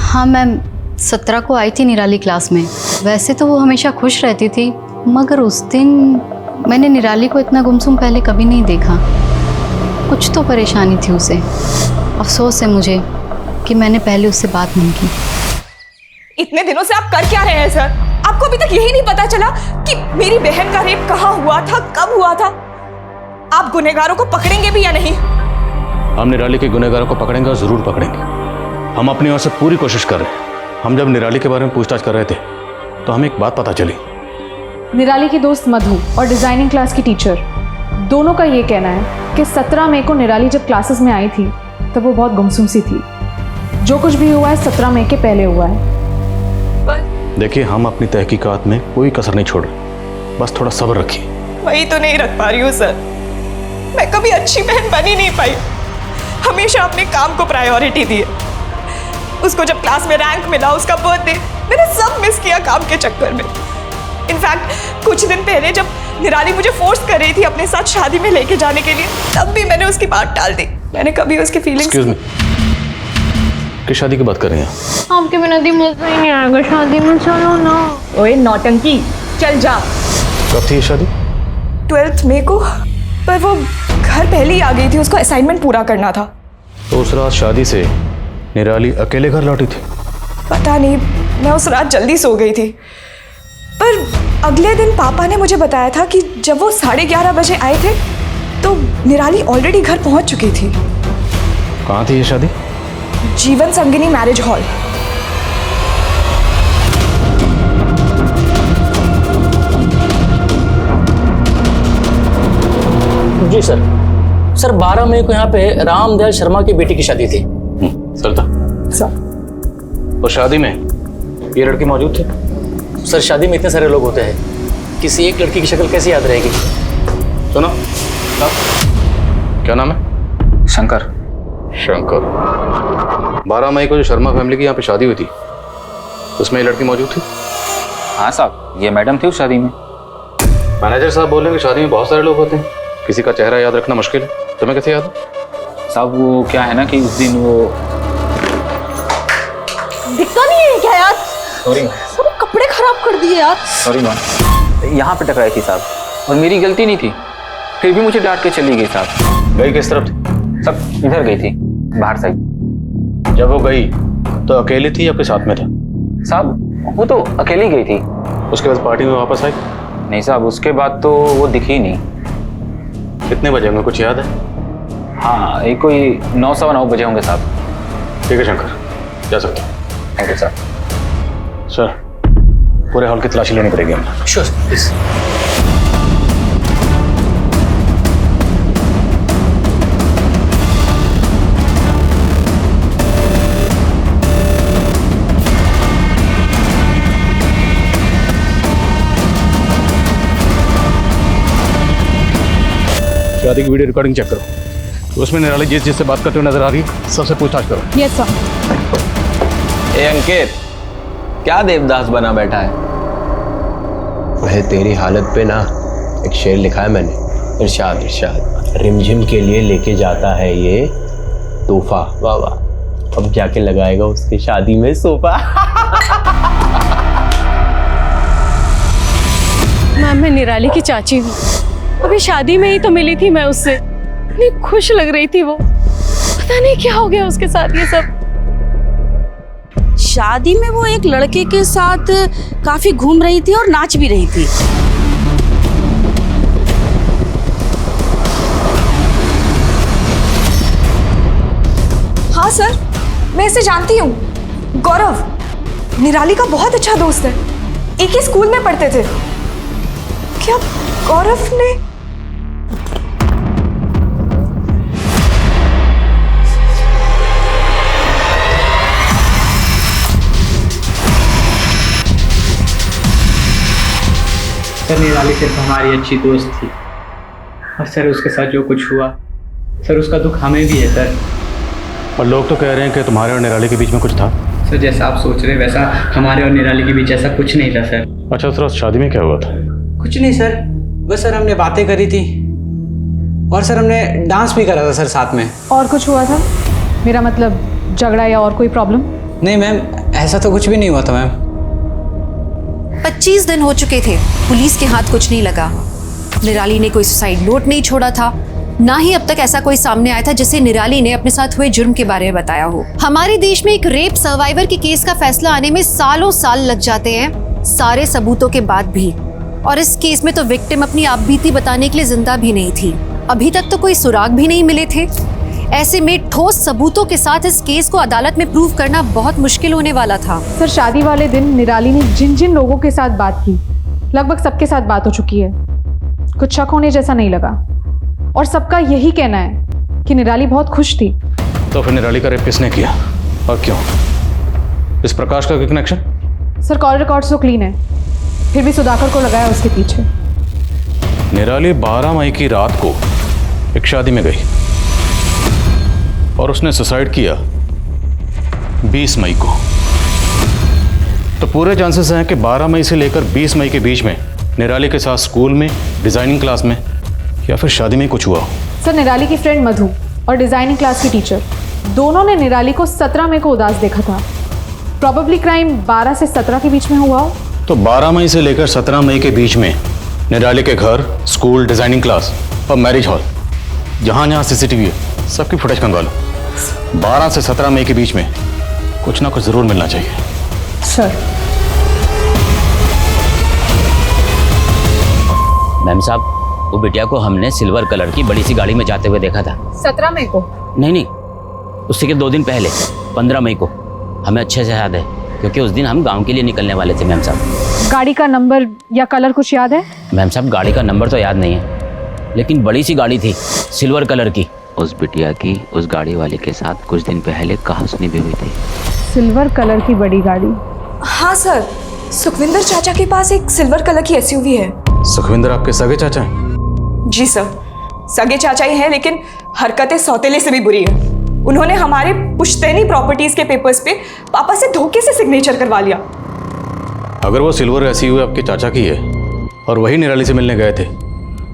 हाँ मैम, 17 को आई थी निराली क्लास में। वैसे तो वो हमेशा खुश रहती थी, मगर उस दिन मैंने निराली को इतना गुमसुम पहले कभी नहीं देखा। कुछ तो परेशानी थी उसे। अफसोस है मुझे कि मैंने पहले उससे बात नहीं की। इतने दिनों से आप कर क्या रहे हैं सर? आपको अभी तक यही नहीं पता चला कि मेरी बहन का रेप कहाँ हुआ था, कब हुआ था? आप गुनहगारों को पकड़ेंगे भी या नहीं? हम निराली के गुनहगारों को पकड़ेंगे और जरूर पकड़ेंगे। हम अपनी ओर से पूरी कोशिश कर रहे हैं। हम जब निराली के बारे में पूछताछ कर रहे थे तो हमें एक बात पता चली। निराली की दोस्त मधु और डिजाइनिंग क्लास की टीचर दोनों का ये कहना है कि 17 मई को निराली जब क्लासेस में आई थी तब वो बहुत गुमसुम सी थी। जो कुछ भी हुआ है 17 मई के पहले हुआ है। देखिए हम अपनी तहकीकात में कोई कसर नहीं छोड़ रहे, बस थोड़ा सब्र रखिए। वही तो नहीं रख पा रही हूँ सर। मैं कभी अच्छी बहन बन ही नहीं पाई, हमेशा अपने काम को प्रायोरिटी दी। उसको जब क्लास में रैंक मिला, उसका बर्थडे, मैंने सब मिस किया काम के चक्कर में। इनफैक्ट कुछ दिन पहले जब निराली मुझे फोर्स कर रही थी अपने साथ शादी में लेके जाने के लिए, तब भी मैंने उसकी बात टाल दी। मैंने कभी उसकी फीलिंग्स। एक्सक्यूज मी, किस शादी की बात कर रही हैं? आपके बिना दी मजा ही नहीं आएगा शादी में, चलो ना। ओए नौटंकी, चल जा। कब थी ये शादी? 12 मई को, पर वो घर पहले ही आ गई थी, उसको असाइनमेंट पूरा करना था। तो उस रात शादी से निराली अकेले घर लौटी थी? पता नहीं, मैं उस रात जल्दी सो गई थी। पर अगले दिन पापा ने मुझे बताया था कि जब वो 11:30 बजे आए थे तो निराली ऑलरेडी घर पहुंच चुकी थी। कहाँ थी ये शादी? जीवन संगिनी मैरिज हॉल। जी सर। सर 12 मई को यहाँ पे रामदयाल शर्मा की बेटी की शादी थी। सर था और शादी में ये लड़की मौजूद थी? सर शादी में इतने सारे लोग होते हैं, किसी एक लड़की की शक्ल कैसे याद रहेगी? सुनो, क्या नाम है? शंकर। शंकर। 12 मई को जो शर्मा फैमिली की यहाँ पे शादी हुई थी उसमें ये लड़की मौजूद थी? हाँ साहब, ये मैडम थी उस शादी में। मैनेजर साहब बोल रहे हैं कि शादी में बहुत सारे लोग होते हैं, किसी का चेहरा याद रखना मुश्किल है। तुम्हें कैसे याद है? साहब वो क्या है ना कि उस दिन वो दिखता नहीं है क्या यार? सॉरी सब कपड़े खराब कर दिए यार। सॉरी मैम, यहाँ पे टकराई थी साहब और मेरी गलती नहीं थी, फिर भी मुझे डांट के चली गई साहब। गई किस तरफ थी? सब इधर गई थी, बाहर साइड। जब वो गई तो अकेली थी या आपके साथ में था? साहब वो तो अकेली गई थी। उसके बाद पार्टी में वापस आई? नहीं साहब, उसके बाद तो वो दिखी ही नहीं। कितने बजे होंगे, कुछ याद है? हाँ, एक कोई 9 सवा 9 बजे होंगे साहब। ठीक है शंकर, जा सकते हैं। Thank you sir. सर पूरे हॉल की तलाशी लेनी पड़ेगी हमें। Sure please. शादी की वीडियो रिकॉर्डिंग चेक करो, उसमें निराली जिससे बात करते हुए नजर आ रही है सबसे पूछताछ करो। Yes sir. ए अंकित, क्या देवदास बना बैठा है? वह तेरी हालत पे ना एक शेर लिखा है मैंने, इरशाद इरशाद, रिमझिम के लिए लेके जाता है ये तोहफा, वाह वाह, अब जाके लगाएगा उसकी शादी में सोफा। मैम मैं निराली की चाची हूँ, अभी शादी में ही तो मिली थी मैं उससे, इतनी खुश लग रही थी वो, पता नहीं क्या हो गया उसके साथ ये सब। शादी में वो एक लड़के के साथ काफी घूम रही थी और नाच भी रही थी। हाँ सर, मैं इसे जानती हूँ, गौरव, निराली का बहुत अच्छा दोस्त है, एक ही स्कूल में पढ़ते थे। क्या गौरव ने? सर निराली सिर्फ हमारी अच्छी दोस्त थी और सर उसके साथ जो कुछ हुआ सर उसका दुख हमें भी है सर। और लोग तो कह रहे हैं कि तुम्हारे और निराली के बीच में कुछ था। सर जैसा आप सोच रहे हैं वैसा हमारे और निराली के बीच ऐसा कुछ नहीं था सर। अच्छा सर शादी में क्या हुआ था? कुछ नहीं सर, बस सर हमने बातें करी थी और सर हमने डांस भी करा था सर साथ में। और कुछ हुआ था? मेरा मतलब झगड़ा या और कोई प्रॉब्लम? नहीं मैम, ऐसा तो कुछ भी नहीं हुआ था मैम। 25 दिन हो चुके थे, पुलिस के हाथ कुछ नहीं लगा। निराली ने कोई सुसाइड नोट नहीं छोड़ा था, ना ही अब तक ऐसा कोई सामने आया था जिसे निराली ने अपने साथ हुए जुर्म के बारे में बताया हो। हमारे देश में एक रेप सर्वाइवर के केस का फैसला आने में सालों साल लग जाते हैं, सारे सबूतों के बाद भी। और इस केस में तो विक्टिम अपनी आपबीती बताने के लिए जिंदा भी नहीं थी, अभी तक तो कोई सुराग भी नहीं मिले थे। ऐसे में ठोस सबूतों के साथ इस केस को अदालत में प्रूव करना बहुत मुश्किल होने वाला था। सर शादी वाले दिन निराली ने जिन जिन लोगों के साथ बात की लगभग सबके साथ बात हो चुकी है, कुछ शक होने जैसा नहीं लगा। और सबका यही कहना है कि निराली बहुत खुश थी। तो फिर निराली का रेप किसने किया और क्यों? इस प्रकाश का कनेक्शन? सर कॉल रिकॉर्ड्स तो क्लीन है, फिर भी सुधाकर को लगाया उसके पीछे। निराली 12 मई की रात को एक शादी में गई और उसने सुसाइड किया 20 मई को। तो पूरे चांसेस हैं कि 12 मई से लेकर 20 मई के बीच में निराली के साथ स्कूल में, डिजाइनिंग क्लास में या फिर शादी में कुछ हुआ हो। सर निराली की फ्रेंड मधु और डिजाइनिंग क्लास की टीचर दोनों ने निराली को 17 मई को उदास देखा था। प्रॉबेबली क्राइम 12 से 17 के बीच में हुआ हो। तो 12 मई से लेकर 17 मई के बीच में निराली के घर, स्कूल, डिजाइनिंग क्लास और मैरिज हॉल जहाँ जहाँ सीसीटीवी है सबकी फुटेज खंगवा लो। 12 से 17 मई के बीच में कुछ ना कुछ जरूर मिलना चाहिए। सर। मैम साहब, वो बिटिया को हमने सिल्वर कलर की बड़ी सी गाड़ी में जाते हुए देखा था। 17 मई को? नहीं, उससे के 2 दिन पहले 15 मई को। हमें अच्छे से याद है क्योंकि उस दिन हम गांव के लिए निकलने वाले थे मैम साहब। गाड़ी का नंबर या कलर कुछ याद है? मैम साहब, गाड़ी का नंबर तो याद नहीं है, लेकिन बड़ी सी गाड़ी थी सिल्वर कलर की। उस बिटिया की उस गाड़ी वाले के साथ कुछ दिन पहले कहासुनी भी हुई थी। सिल्वर कलर की बड़ी गाड़ी? हाँ सर, सुखविंदर चाचा के पास एक सिल्वर कलर की एसयूवी है। सुखविंदर आपके सगे चाचा हैं? जी सर, सगे चाचा ही हैं, लेकिन हरकतें सौतेले से भी बुरी है। उन्होंने हमारे पुश्तैनी प्रॉपर्टीज के पेपर्स पे पापा से धोखे से सिग्नेचर करवा लिया। अगर वो सिल्वर एसयूवी आपके चाचा की है और वही निराली से मिलने गए थे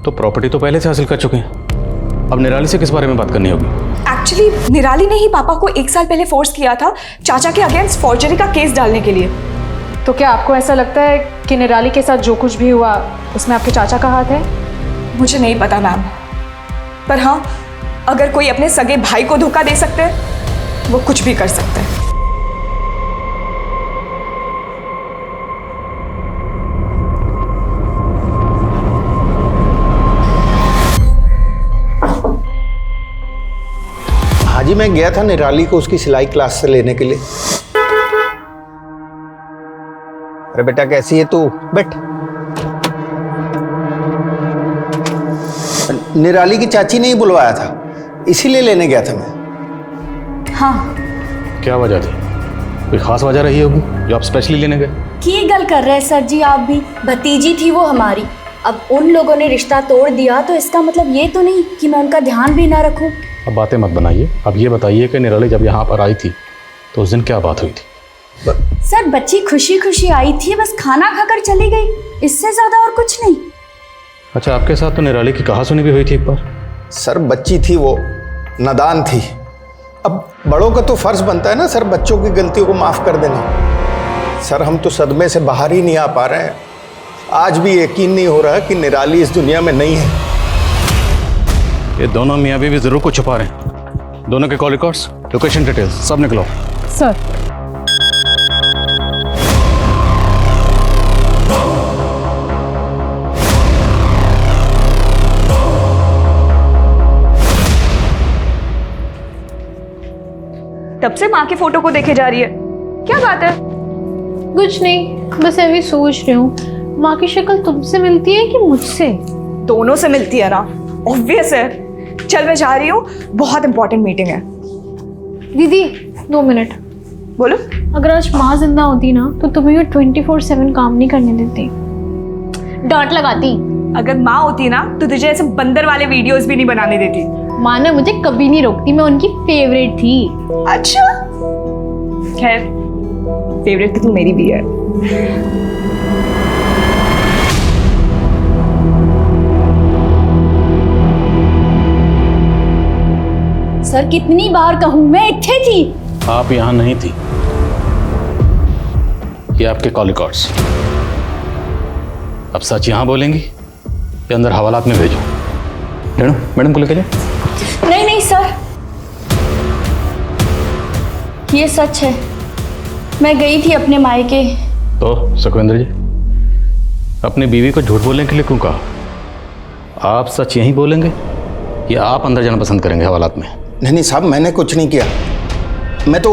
तो प्रॉपर्टी तो पहले से हासिल कर चुके हैं। अब निराली से किस बारे में बात करनी होगी? एक्चुअली निराली ने ही पापा को 1 साल पहले फोर्स किया था चाचा के अगेंस्ट फॉर्जरी का केस डालने के लिए। तो क्या आपको ऐसा लगता है कि निराली के साथ जो कुछ भी हुआ उसमें आपके चाचा का हाथ है? मुझे नहीं पता मैम, पर हाँ, अगर कोई अपने सगे भाई को धोखा दे सकते हैं वो कुछ भी कर सकते हैं। हाँ जी, मैं गया था निराली को उसकी सिलाई क्लास से लेने के लिए। अरे बेटा कैसी है तू? बैठ। निराली की चाची ने ही बुलवाया था, इसीलिए लेने गया था मैं। हाँ। क्या वजह थी? कोई खास वजह रही होगी जो आप स्पेशली लेने गए? की गल कर रहे हैं सर जी आप भी। भतीजी थी वो हमारी, अब उन लोगों ने रिश्ता तोड़ दिया तो इसका मतलब ये तो नहीं कि मैं उनका ध्यान भी ना रखूं। अब बातें मत बनाइए, अब ये बताइए कि निराली जब यहाँ पर आई थी तो उस दिन क्या बात हुई थी? सर बच्ची खुशी खुशी आई थी, बस खाना खाकर चली गई, इससे ज्यादा और कुछ नहीं। अच्छा, आपके साथ तो निराली की कहासुनी भी हुई थी एक बार? सर बच्ची थी वो, नादान थी। अब बड़ों का तो फर्ज बनता है ना सर बच्चों की गलतियों को माफ कर देना। सर हम तो सदमे से बाहर ही नहीं आ पा रहे हैं। आज भी यकीन नहीं हो रहा कि निराली इस दुनिया में नहीं है। ये दोनों मियाँ बीवी जरूर कुछ छुपा रहे हैं। दोनों के कॉल रिकॉर्ड्स, लोकेशन डिटेल्स सब निकलो। सर। तब से माँ के फोटो को देखे जा रही है, क्या बात है? कुछ नहीं, बस अभी सोच रही हूँ माँ की शक्ल तुमसे मिलती है कि मुझसे? दोनों से मिलती है ना, ऑब्वियस है। चल मैं जा रही हूँ, बहुत इंपॉर्टेंट मीटिंग है। दीदी 2 मिनट। बोलो। अगर आज माँ जिंदा होती ना तो तुम्हें ये 24/7 काम नहीं करने देती, डांट लगाती। अगर माँ होती ना तो तुझे ऐसे बंदर वाले वीडियोस भी नहीं बनाने देती। माँ ने मुझे कभी नहीं रोकती, मैं उनकी फेवरेट थी। अच्छा, खैर फेवरेट तो तू मेरी भी है। सर कितनी बार कहूं, मैं इत्थे थी। आप यहाँ नहीं थी, ये आपके कॉल रिकॉर्ड्स। अब सच यहाँ बोलेंगी या अंदर हवालात में भेजो? मैडम को लेके जाओ। नहीं नहीं सर, ये सच है, मैं गई थी अपने मायके। तो सुखविंदर जी, अपनी बीवी को झूठ बोलने के लिए क्यों कहा? आप सच यहीं बोलेंगे या आप अंदर जाना पसंद करेंगे हवालात में? नहीं साहब, मैंने कुछ नहीं किया। मैं तो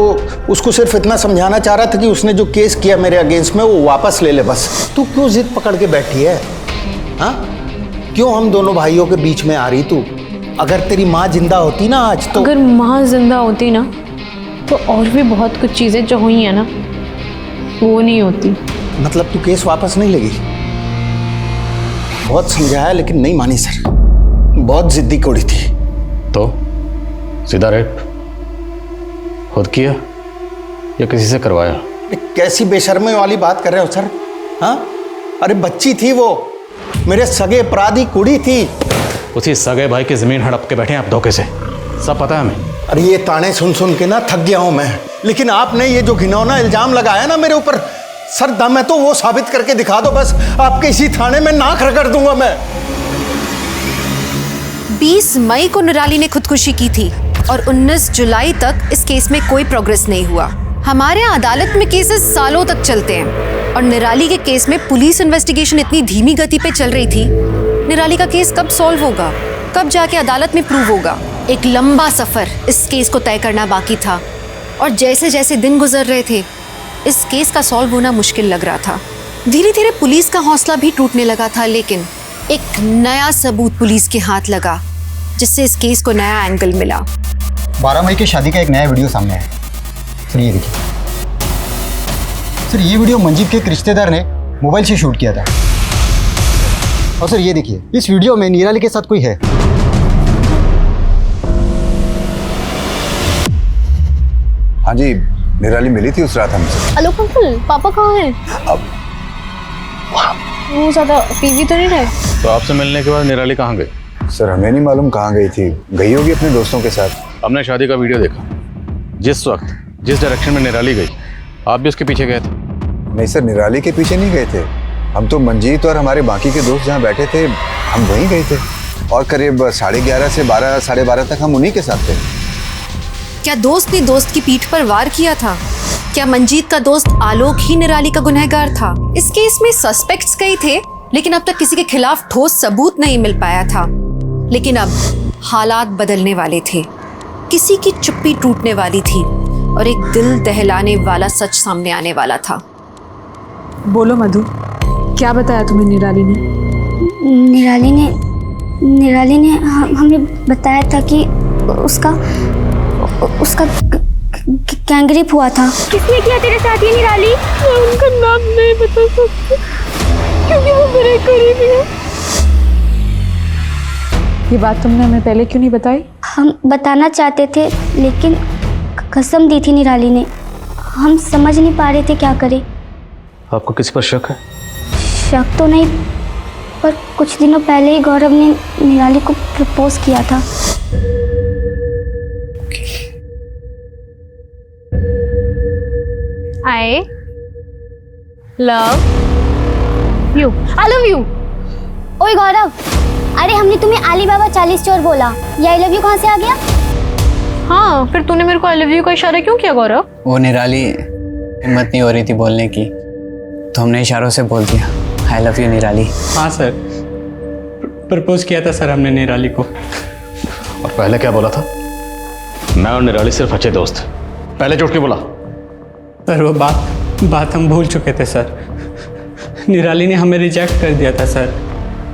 उसको सिर्फ इतना समझाना चाह रहा था कि उसने जो केस किया मेरे अगेंस्ट में वो वापस ले ले बस। तू क्यों जिद पकड़ के बैठी है? हाँ, क्यों हम दोनों भाइयों के बीच में आ रही तू? अगर तेरी माँ जिंदा होती ना आज तो। अगर माँ जिंदा होती ना तो और भी बहुत कुछ चीजें जो हुई है ना वो नहीं होती। मतलब तू केस वापस नहीं लेगी? बहुत समझाया लेकिन नहीं मानी सर, बहुत जिद्दी कोड़ी थी। तो सीधा रेप खुद किया या किसी से करवाया? कैसी बेशर्मी वाली बात कर रहे हो सर? हाँ, अरे बच्ची थी वो, मेरे सगे अपराधी कुड़ी थी। उसी सगे भाई की जमीन हड़प के बैठे हैं आप धोखे से, सब पता है हमें। अरे ये ताने सुन सुन के ना थक गया हूं मैं, लेकिन आपने ये जो घिनौना इल्जाम लगाया ना मेरे ऊपर, सर दम है तो वो साबित करके दिखा दो बस, आपके इसी थाने में नाक रगड़ दूंगा मैं। 20 मई को निराली ने खुदकुशी की थी और 19 जुलाई तक इस केस में कोई प्रोग्रेस नहीं हुआ। हमारे यहाँ अदालत में केसेस सालों तक चलते हैं और निराली के केस में पुलिस इन्वेस्टिगेशन इतनी धीमी गति पे चल रही थी। निराली का केस कब सॉल्व होगा, कब जाके अदालत में प्रूव होगा? एक लंबा सफर इस केस को तय करना बाकी था और जैसे जैसे दिन गुजर रहे थे इस केस का सॉल्व होना मुश्किल लग रहा था। धीरे धीरे पुलिस का हौसला भी टूटने लगा था, लेकिन एक नया सबूत पुलिस के हाथ लगा जिससे इस केस को नया एंगल मिला। 12 मई की शादी का एक नया वीडियो सामने आया। सर ये देखिए सर, ये वीडियो मंजीत के एक रिश्तेदार ने मोबाइल से शूट किया था। और सर ये देखिए, इस वीडियो में निराली के साथ कोई है। हाँ जी, निराली मिली थी उस रात हमसे। हेलो अंकल, पापा कहाँ हैं? अब वो ज़्यादा पीवी तो नहीं रहे? तो आपसे मिलने के बाद निराली कहाँ गई? सर हमें नहीं मालूम कहाँ गई थी, गई होगी अपने दोस्तों के साथ। हमने शादी का वीडियो देखा, जिस वक्त जिस डायरेक्शन में निराली गई आप भी उसके पीछे गए थे। नहीं सर, निराली के पीछे नहीं गए थे हम तो। मंजीत और हमारे बाकी के दोस्त जहाँ बैठे थे हम वहीं गए थे और करीब 11:30 से 12, 12:30 तक हम उन्हीं के साथ थे। क्या दोस्त ने दोस्त की पीठ पर वार किया था? क्या मंजीत का दोस्त आलोक ही निराली का गुनहगार था? इस केस में सस्पेक्ट्स कई थे, लेकिन अब तक किसी के खिलाफ ठोस सबूत नहीं मिल पाया था। लेकिन अब हालात बदलने वाले थे, किसी की चुप्पी टूटने वाली थी और एक दिल दहलाने वाला सच सामने आने वाला था। बोलो मधु, क्या बताया तुम्हें निराली ने? निराली ने हमें बताया था कि उसका गैंगरेप हुआ था। किसने किया तेरे साथ ये निराली? मैं उनका नाम नहीं बता सकती क्योंकि वो मेरे करीबी है। ये बात तुमने हमें पहले क्यों नहीं बताई? हम बताना चाहते थे लेकिन कसम दी थी निराली ने, हम समझ नहीं पा रहे थे क्या करें। आपको किसी पर शक है? शक तो नहीं, पर कुछ दिनों पहले ही गौरव ने निराली को प्रपोज किया था। I love you. I love you. ओए गौरव, अरे हमने तुम्हें अलीबाबा 40 चोर बोला, ये आई लव यू कहाँ से आ गया? हाँ, फिर तूने मेरे को आई लव यू का इशारा क्यों किया गौरव? वो निराली हिम्मत नहीं हो रही थी बोलने की, तो हमने इशारों से बोल दिया आई लव यू निराली। हाँ सर, प्रपोज किया था सर हमने निराली को। और पहले क्या बोला था? मैं और निराली सिर्फ अच्छे दोस्त। पहले झूठ क्यों बोला? सर वो बात हम भूल चुके थे सर। निराली ने हमें रिजेक्ट कर दिया था सर।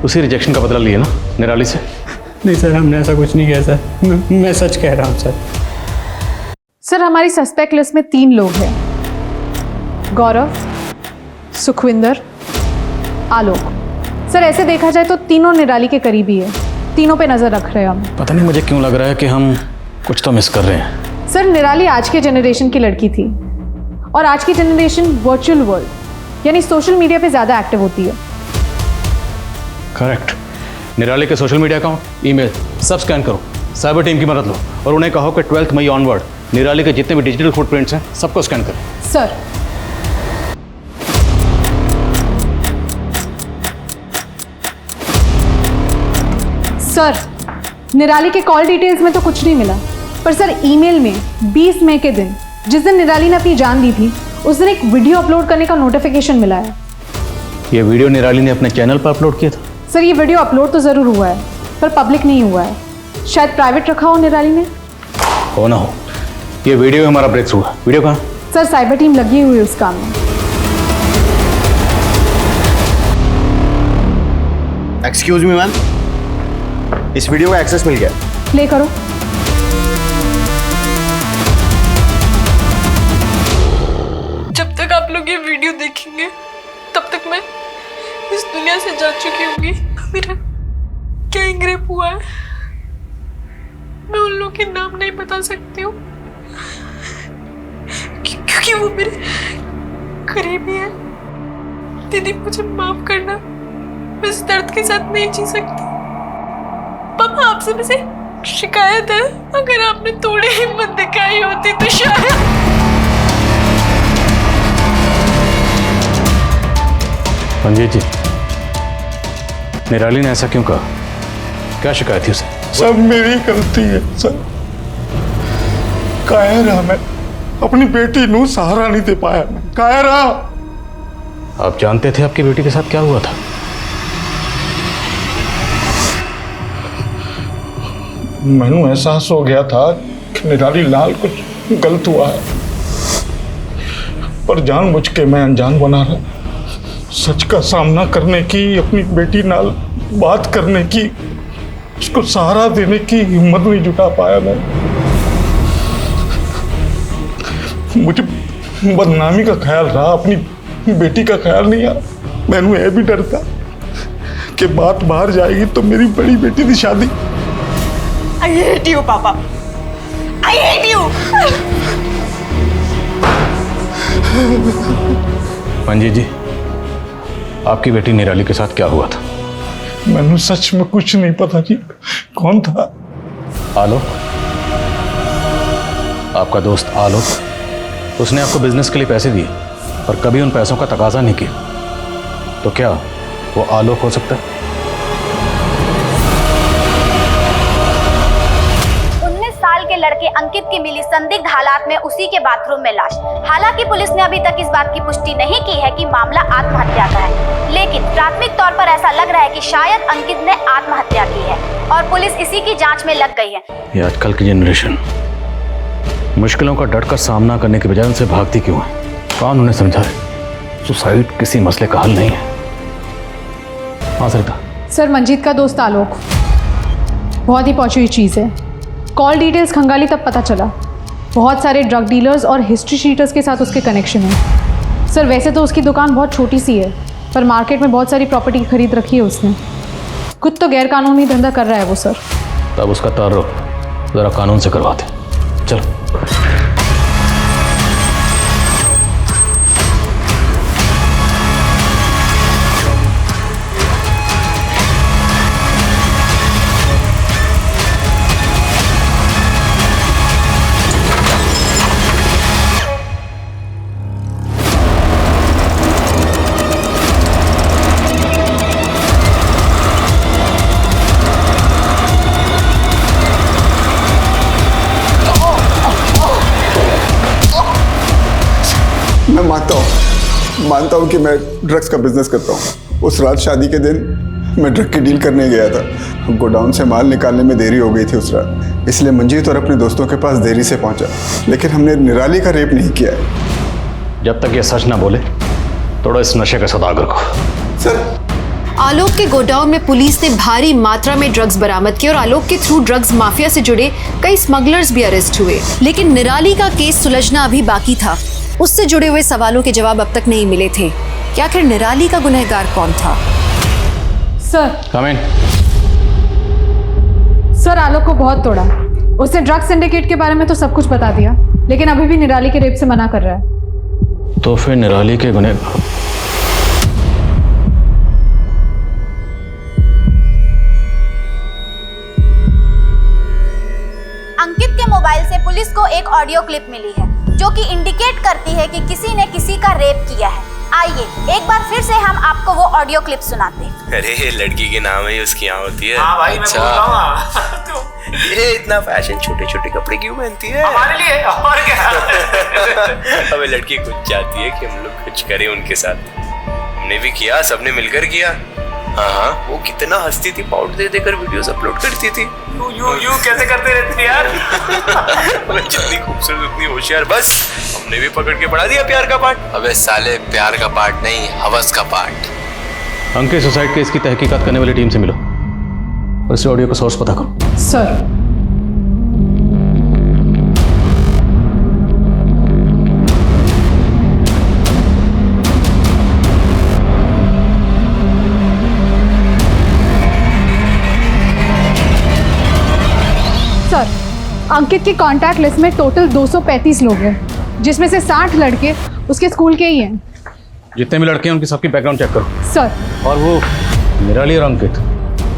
उसी रिजेक्शन का बदला लिए ना निराली से? नहीं सर, हमने ऐसा कुछ नहीं किया सर। मैं सच कह रहा हूँ सर। सर हमारी सस्पेक्ट लिस्ट में 3 लोग हैं, गौरव, सुखविंदर, आलोक। सर ऐसे देखा जाए तो तीनों निराली के करीबी है, तीनों पे नजर रख रहे हैं हम। पता नहीं मुझे क्यों लग रहा है कि हम कुछ तो मिस कर रहे हैं। सर निराली आज के जनरेशन की लड़की थी और आज की जनरेशन वर्चुअल वर्ल्ड यानी सोशल मीडिया पे ज्यादा एक्टिव होती है। करेक्ट। निराली के सोशल मीडिया अकाउंट, ईमेल सब स्कैन करो, साइबर टीम की मदद लो और उन्हें कहो कि 12 मई ऑनवर्ड निराली के जितने भी डिजिटल फुटप्रिंट्स हैं सबको स्कैन करें। सर निराली के कॉल डिटेल्स में तो कुछ नहीं मिला, पर सर ईमेल में 20 मई के दिन, जिस दिन निराली ने अपनी जान दी थी, उस दिन एक वीडियो अपलोड करने का नोटिफिकेशन मिला है। ये वीडियो निराली ने अपने चैनल पर अपलोड किया था? सर ये वीडियो अपलोड तो जरूर हुआ है पर पब्लिक नहीं हुआ है, शायद प्राइवेट रखा हो निराली ने। हो ना हो, ये वीडियो हमारा ब्रेक थ्रू है। वीडियो कहाँ? सर साइबर टीम लगी हुई है उस काम में। एक्सक्यूज मी मैम, इस वीडियो का एक्सेस मिल गया। प्ले करो। जब तक आप लोग ये वीडियो देखेंगे तब तक मैं इस दुनिया से जा चुकी होंगी। मेरा गैंगरेप हुआ है, मैं उन लोगों के नाम नहीं बता सकती हूँ क्योंकि वो मेरे करीबी है। दीदी मुझे माफ करना, मैं इस दर्द के साथ नहीं जी सकती। पापा आपसे मुझे शिकायत है, अगर आपने थोड़ी हिम्मत दिखाई होती तो शायद। मंजीत जी, निराली ने ऐसा क्यों कहा? क्या शिकायत थी उसे? सब मेरी गलती है सर। कायर रहा मैं, अपनी बेटी नू सहारा नहीं दे पाया मैं, कायर रहा। आप जानते थे आपकी बेटी के साथ क्या हुआ था? मैनू एहसास हो गया था कि निराली लाल कुछ गलत हुआ है, पर जानबूझ के मैं अनजान बना रहा। सच का सामना करने की, अपनी बेटी नाल बात करने की, उसको सहारा देने की हिम्मत नहीं जुटा पाया मैं। मुझे बदनामी का ख्याल रहा, अपनी बेटी का ख्याल नहीं आया। मैनू यह भी डर था कि बात बाहर जाएगी तो मेरी बड़ी बेटी की शादी। I hate you, पापा। I hate you। मंजीत जी, आपकी बेटी निराली के साथ क्या हुआ था? मैंने सच में कुछ नहीं पता कि कौन था। आलोक, आपका दोस्त आलोक, उसने आपको बिजनेस के लिए पैसे दिए और कभी उन पैसों का तकाजा नहीं किया, तो क्या वो आलोक हो सकता है? 19 साल के लड़के अंकित की मिली संदिग्ध हालात में उसी के बाथरूम में लाश। हालांकि पुलिस ने अभी तक इस बात की पुष्टि नहीं की है कि मामला आत्महत्या का है, लेकिन प्राथमिक तौर पर ऐसा लग रहा है कि शायद अंकित ने आत्महत्या की है और पुलिस इसी की जांच में लग गई है। ये आजकल की जनरेशन मुश्किलों का डट कर सामना करने के बजाय उनसे भागती क्यों है? कौन उन्हें समझाए? सुसाइड किसी मसले का हल नहीं है। हाँ सरिता। सर, मंजीत का दोस्त आलोक बहुत ही पहुंची हुई चीज़ है। कॉल डिटेल्स खंगाली तब पता चला, बहुत सारे ड्रग डीलर्स और हिस्ट्री शीटर्स के साथ उसके कनेक्शन है। सर, वैसे तो उसकी दुकान बहुत छोटी सी है, पर मार्केट में बहुत सारी प्रॉपर्टी खरीद रखी है उसने। खुद तो गैर कानूनी धंधा कर रहा है वो सर। तब उसका तारुफ जरा कानून से करवाते। चलो। मैं मानता हूँ कि मैं ड्रग्स का बिजनेस करता हूँ। उस रात शादी के दिन मैं ड्रग की डील करने गया था। गोडाउन से माल निकालने में देरी हो गई थी उस रात, इसलिए मंजीत और अपने दोस्तों के पास देरी से पहुंचा। लेकिन हमने निराली का रेप नहीं किया है। जब तक ये सच ना बोले थोड़ा इस नशे का सौदागर को। सर, आलोक के गोडाउन में पुलिस ने भारी मात्रा में ड्रग्स बरामद किए और आलोक के थ्रू ड्रग्स माफिया से जुड़े कई स्मगलर्स भी अरेस्ट हुए। लेकिन निराली का केस सुलझना अभी बाकी था। उससे जुड़े हुए सवालों के जवाब अब तक नहीं मिले थे कि आखिर निराली का गुनहगार कौन था। सर, कम इन। सर, आलोक को बहुत तोड़ा। उसने ड्रग सिंडिकेट के बारे में तो सब कुछ बता दिया, लेकिन अभी भी निराली के रेप से मना कर रहा है। तो फिर निराली के गुनहगार अंकित के मोबाइल से पुलिस को एक ऑडियो क्लिप मिली है जो कि इंडिकेट करती है कि किसी ने किसी का रेप किया है। आइए एक बार फिर से हम आपको वो ऑडियो क्लिप सुनाते हैं। अरे लड़की के नाम है उसकी यहाँ होती है। हाँ भाई, अच्छा। मैं बोल रहा हूँ। ये इतना फैशन छोटे छोटे कपड़े क्यों पहनती है? हमारे लिए और क्या। हमें लड़की कुछ चाहती है कि हम लोग कुछ करें उनके साथ। हमने भी किया, सबने मिलकर किया। हाँ, वो कितना हंसती थी, पाउडर दे देकर वीडियोस अपलोड करती थी। यू कैसे करते रहते थे यार? जितनी खूबसूरत उतनी होशियार। बस हमने भी पकड़ के पढ़ा दिया प्यार का पाठ। अबे साले, प्यार का पाठ नहीं, हवस का पाठ। अंकित सुसाइड केस की तहकीकात करने वाली टीम से मिलो और इस ऑडियो का सोर्स पता करो। सर, अंकित की कांटेक्ट लिस्ट में टोटल 235 लोग हैं, जिसमें से 60 लड़के उसके स्कूल के ही हैं। जितने भी लड़के हैं उनकी सबकी बैकग्राउंड चेक करो। सर। और वो निराली और अंकित,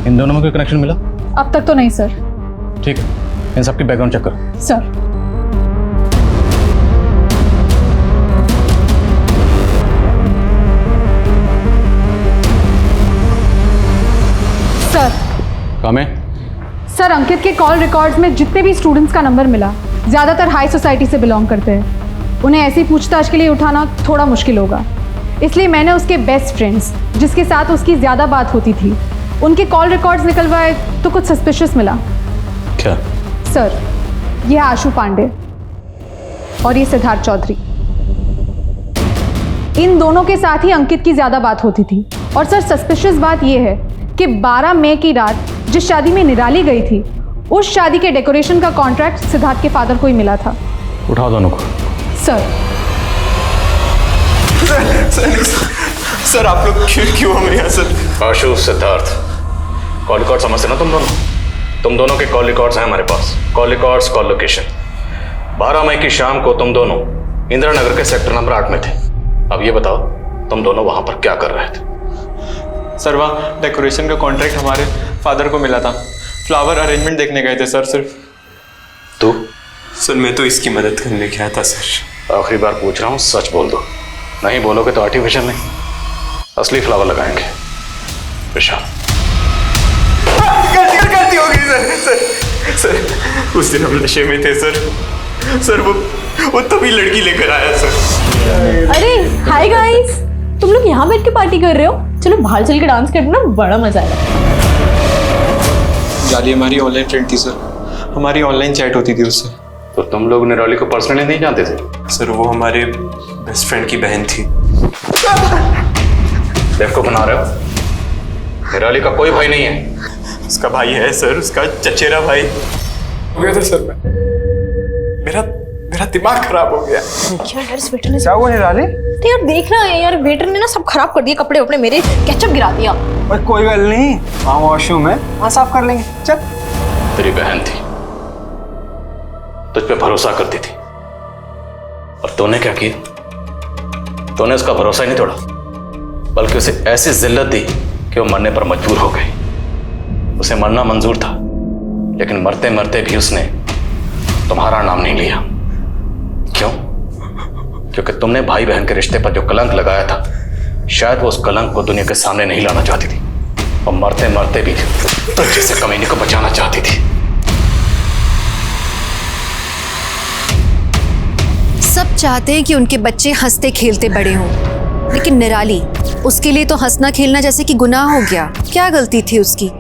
इन दोनों में कोई कनेक्शन मिला? अब तक तो नहीं सर। ठीक है, इन सबकी बैकग्राउंड चेक करो। सर। सर। काम है? सर अंकित के कॉल रिकॉर्ड्स में जितने भी स्टूडेंट्स का नंबर मिला ज़्यादातर हाई सोसाइटी से बिलोंग करते हैं। उन्हें ऐसी पूछताछ के लिए उठाना थोड़ा मुश्किल होगा, इसलिए मैंने उसके बेस्ट फ्रेंड्स जिसके साथ उसकी ज़्यादा बात होती थी उनके कॉल रिकॉर्ड्स निकलवाए तो कुछ सस्पिशियस मिला। क्या? सर ये है आशु पांडे और ये सिद्धार्थ चौधरी। इन दोनों के साथ ही अंकित की ज़्यादा बात होती थी। और सर सस्पिशियस बात यह है कि 12 मई की रात जिस शादी में निराली गई थी उस शादी के डेकोरेशन का कॉन्ट्रैक्ट सिद्धार्थ के फादर को ही मिला था। उठाओ दोनों को। सर सर आप लोग क्यों हमें यहाँ sir? Ashu, Siddharth, call record समझते ना तुम दोनों के कॉल रिकॉर्ड्स हैं हमारे पास। Call records, call location. 12 मई की शाम को तुम दोनों इंदिरा नगर के सेक्टर नंबर 8 में थे। अब ये बताओ तुम दोनों वहां पर क्या कर रहे थे? सर वहाँ डेकोरेशन का कॉन्ट्रैक्ट हमारे फादर को मिला था। फ्लावर अरेंजमेंट देखने गए थे सर सिर्फ। तू? सर मैं तो इसकी मदद करने गया था सर। आखिरी बार पूछ रहा हूँ, सच बोल दो। नहीं बोलोगे तो आर्टिफिशियल नहीं, असली फ्लावर लगाएंगे। विशाल गलती हो गई सर उस दिन हम नशे में थे सर वो तभी लड़की लेकर आया सर। अरे हाय गाइस, तुम लोग यहाँ बैठ के पार्टी कर रहे हो? चलो बाहर चल के डांस करना, बड़ा मजा आएगा। जाली हमारी ऑनलाइन फ्रेंड थी सर, हमारी ऑनलाइन चैट होती थी उससे। तो तुम लोग निराली को पर्सनली नहीं जानते थे? सर वो हमारे बेस्ट फ्रेंड की बहन थी। बेवकूफ बना रहे हो? निराली का कोई भाई नहीं है। उसका भाई है सर, उसका चचेरा भाई। हो गया था सर मेरा दिमाग खराब हो गया। क्या यार इस वेटर ने क्या हुआ निराली? तो यार देख रहा है यार, वेटर ने ना सब खराब कर दिया, कपड़े वपड़े मेरे केचप गिरा दिया। और कोई गल नहीं, वहाँ वॉशरूम है, वहाँ साफ कर लेंगे। चल। तेरी बहन थी, तुझ पे भरोसा करती थी, और तूने क्या किया? तूने उसका भरोसा ही नहीं तोड़ा, बल्कि उसे ऐसी जिल्लत दी कि वो मरने पर मजबूर हो गई। उसे मरना मंजूर था, लेकिन मरते मरते भी उसने तुम्हारा नाम नहीं लिया। क्यों? क्योंकि तुमने भाई बहन के रिश्ते पर जो कलंक लगाया था, शायद वो उस कलंक को दुनिया के सामने नहीं लाना चाहती थी, और मरते मरते भी तुझ जैसे कमीने को बचाना चाहती थी। सब चाहते हैं कि उनके बच्चे हंसते खेलते बड़े हों, लेकिन निराली, उसके लिए तो हंसना खेलना जैसे कि गुनाह हो गया। क्या गलती थी उसकी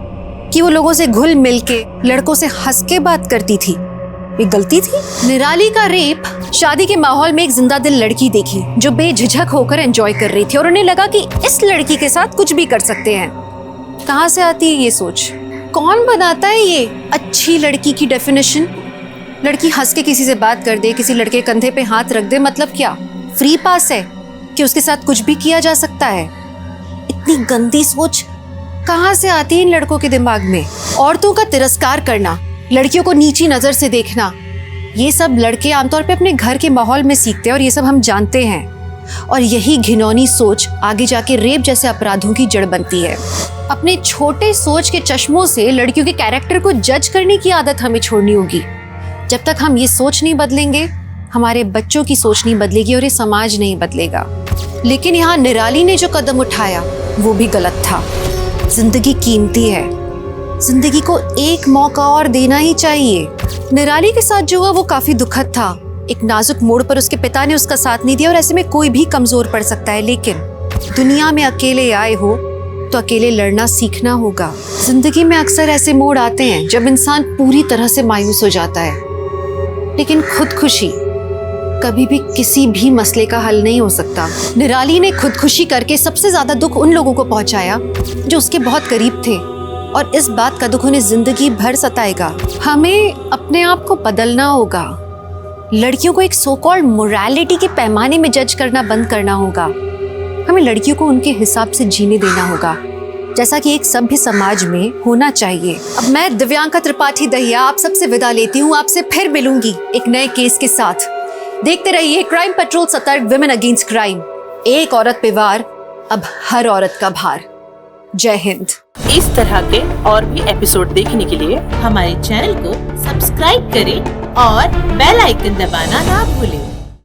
कि वो लोगों से घुल मिल के लड़कों से हंस के बात करती थी? ये गलती थी? निराली का रेप शादी के माहौल में एक जिंदा दिल लड़की देखी जो बेझिझक होकर एंजॉय कर रही थी, और उन्हें लगा कि इस लड़की के साथ कुछ भी कर सकते हैं। कहाँ से आती है ये सोच? कौन बनाता है ये अच्छी लड़की की डेफिनेशन? लड़की हंस के किसी से बात कर दे, किसी लड़के कंधे पे हाथ रख दे, मतलब क्या फ्री पास है कि उसके साथ कुछ भी किया जा सकता है? इतनी गंदी सोच कहाँ से आती है इन लड़कों के दिमाग में? औरतों का तिरस्कार करना, लड़कियों को नीची नजर से देखना, ये सब लड़के आमतौर पे अपने घर के माहौल में सीखते हैं, और ये सब हम जानते हैं। और यही घिनौनी सोच आगे जाके रेप जैसे अपराधों की जड़ बनती है। अपने छोटे सोच के चश्मों से लड़कियों के कैरेक्टर को जज करने की आदत हमें छोड़नी होगी। जब तक हम ये सोच नहीं बदलेंगे, हमारे बच्चों की सोच नहीं बदलेगी और ये समाज नहीं बदलेगा। लेकिन यहाँ निराली ने जो कदम उठाया वो भी गलत था। जिंदगी कीमती है, जिंदगी को एक मौका और देना ही चाहिए। निराली के साथ जो हुआ वो काफी दुखद था। एक नाजुक मोड़ पर उसके पिता ने उसका साथ नहीं दिया, और ऐसे में कोई भी कमजोर पड़ सकता है। लेकिन दुनिया में अकेले आए हो तो अकेले लड़ना सीखना होगा। जिंदगी में अक्सर ऐसे मोड़ आते हैं जब इंसान पूरी तरह से मायूस हो जाता है, लेकिन खुदकुशी कभी भी किसी भी मसले का हल नहीं हो सकता। निराली ने खुदकुशी करके सबसे ज्यादा दुख उन लोगों को पहुंचाया जो उसके बहुत करीब थे, और इस बात का दुख उन्हें जिंदगी भर सताएगा। हमें अपने आप को बदलना होगा। लड़कियों को एक सो कॉल्ड मोरालिटी के पैमाने में जज करना बंद करना होगा। हमें लड़कियों को उनके हिसाब से जीने देना होगा, जैसा कि एक सभ्य समाज में होना चाहिए। अब मैं दिव्यांका त्रिपाठी दहिया आप सबसे विदा लेती हूँ। आपसे फिर मिलूंगी एक नए केस के साथ। देखते रहिए क्राइम पेट्रोल सतर्क, विमेन अगेंस्ट क्राइम। एक औरत पे वार, अब हर औरत का भार। जय हिंद। इस तरह के और भी एपिसोड देखने के लिए हमारे चैनल को सब्सक्राइब करें और बेल आइकन दबाना ना भूलें।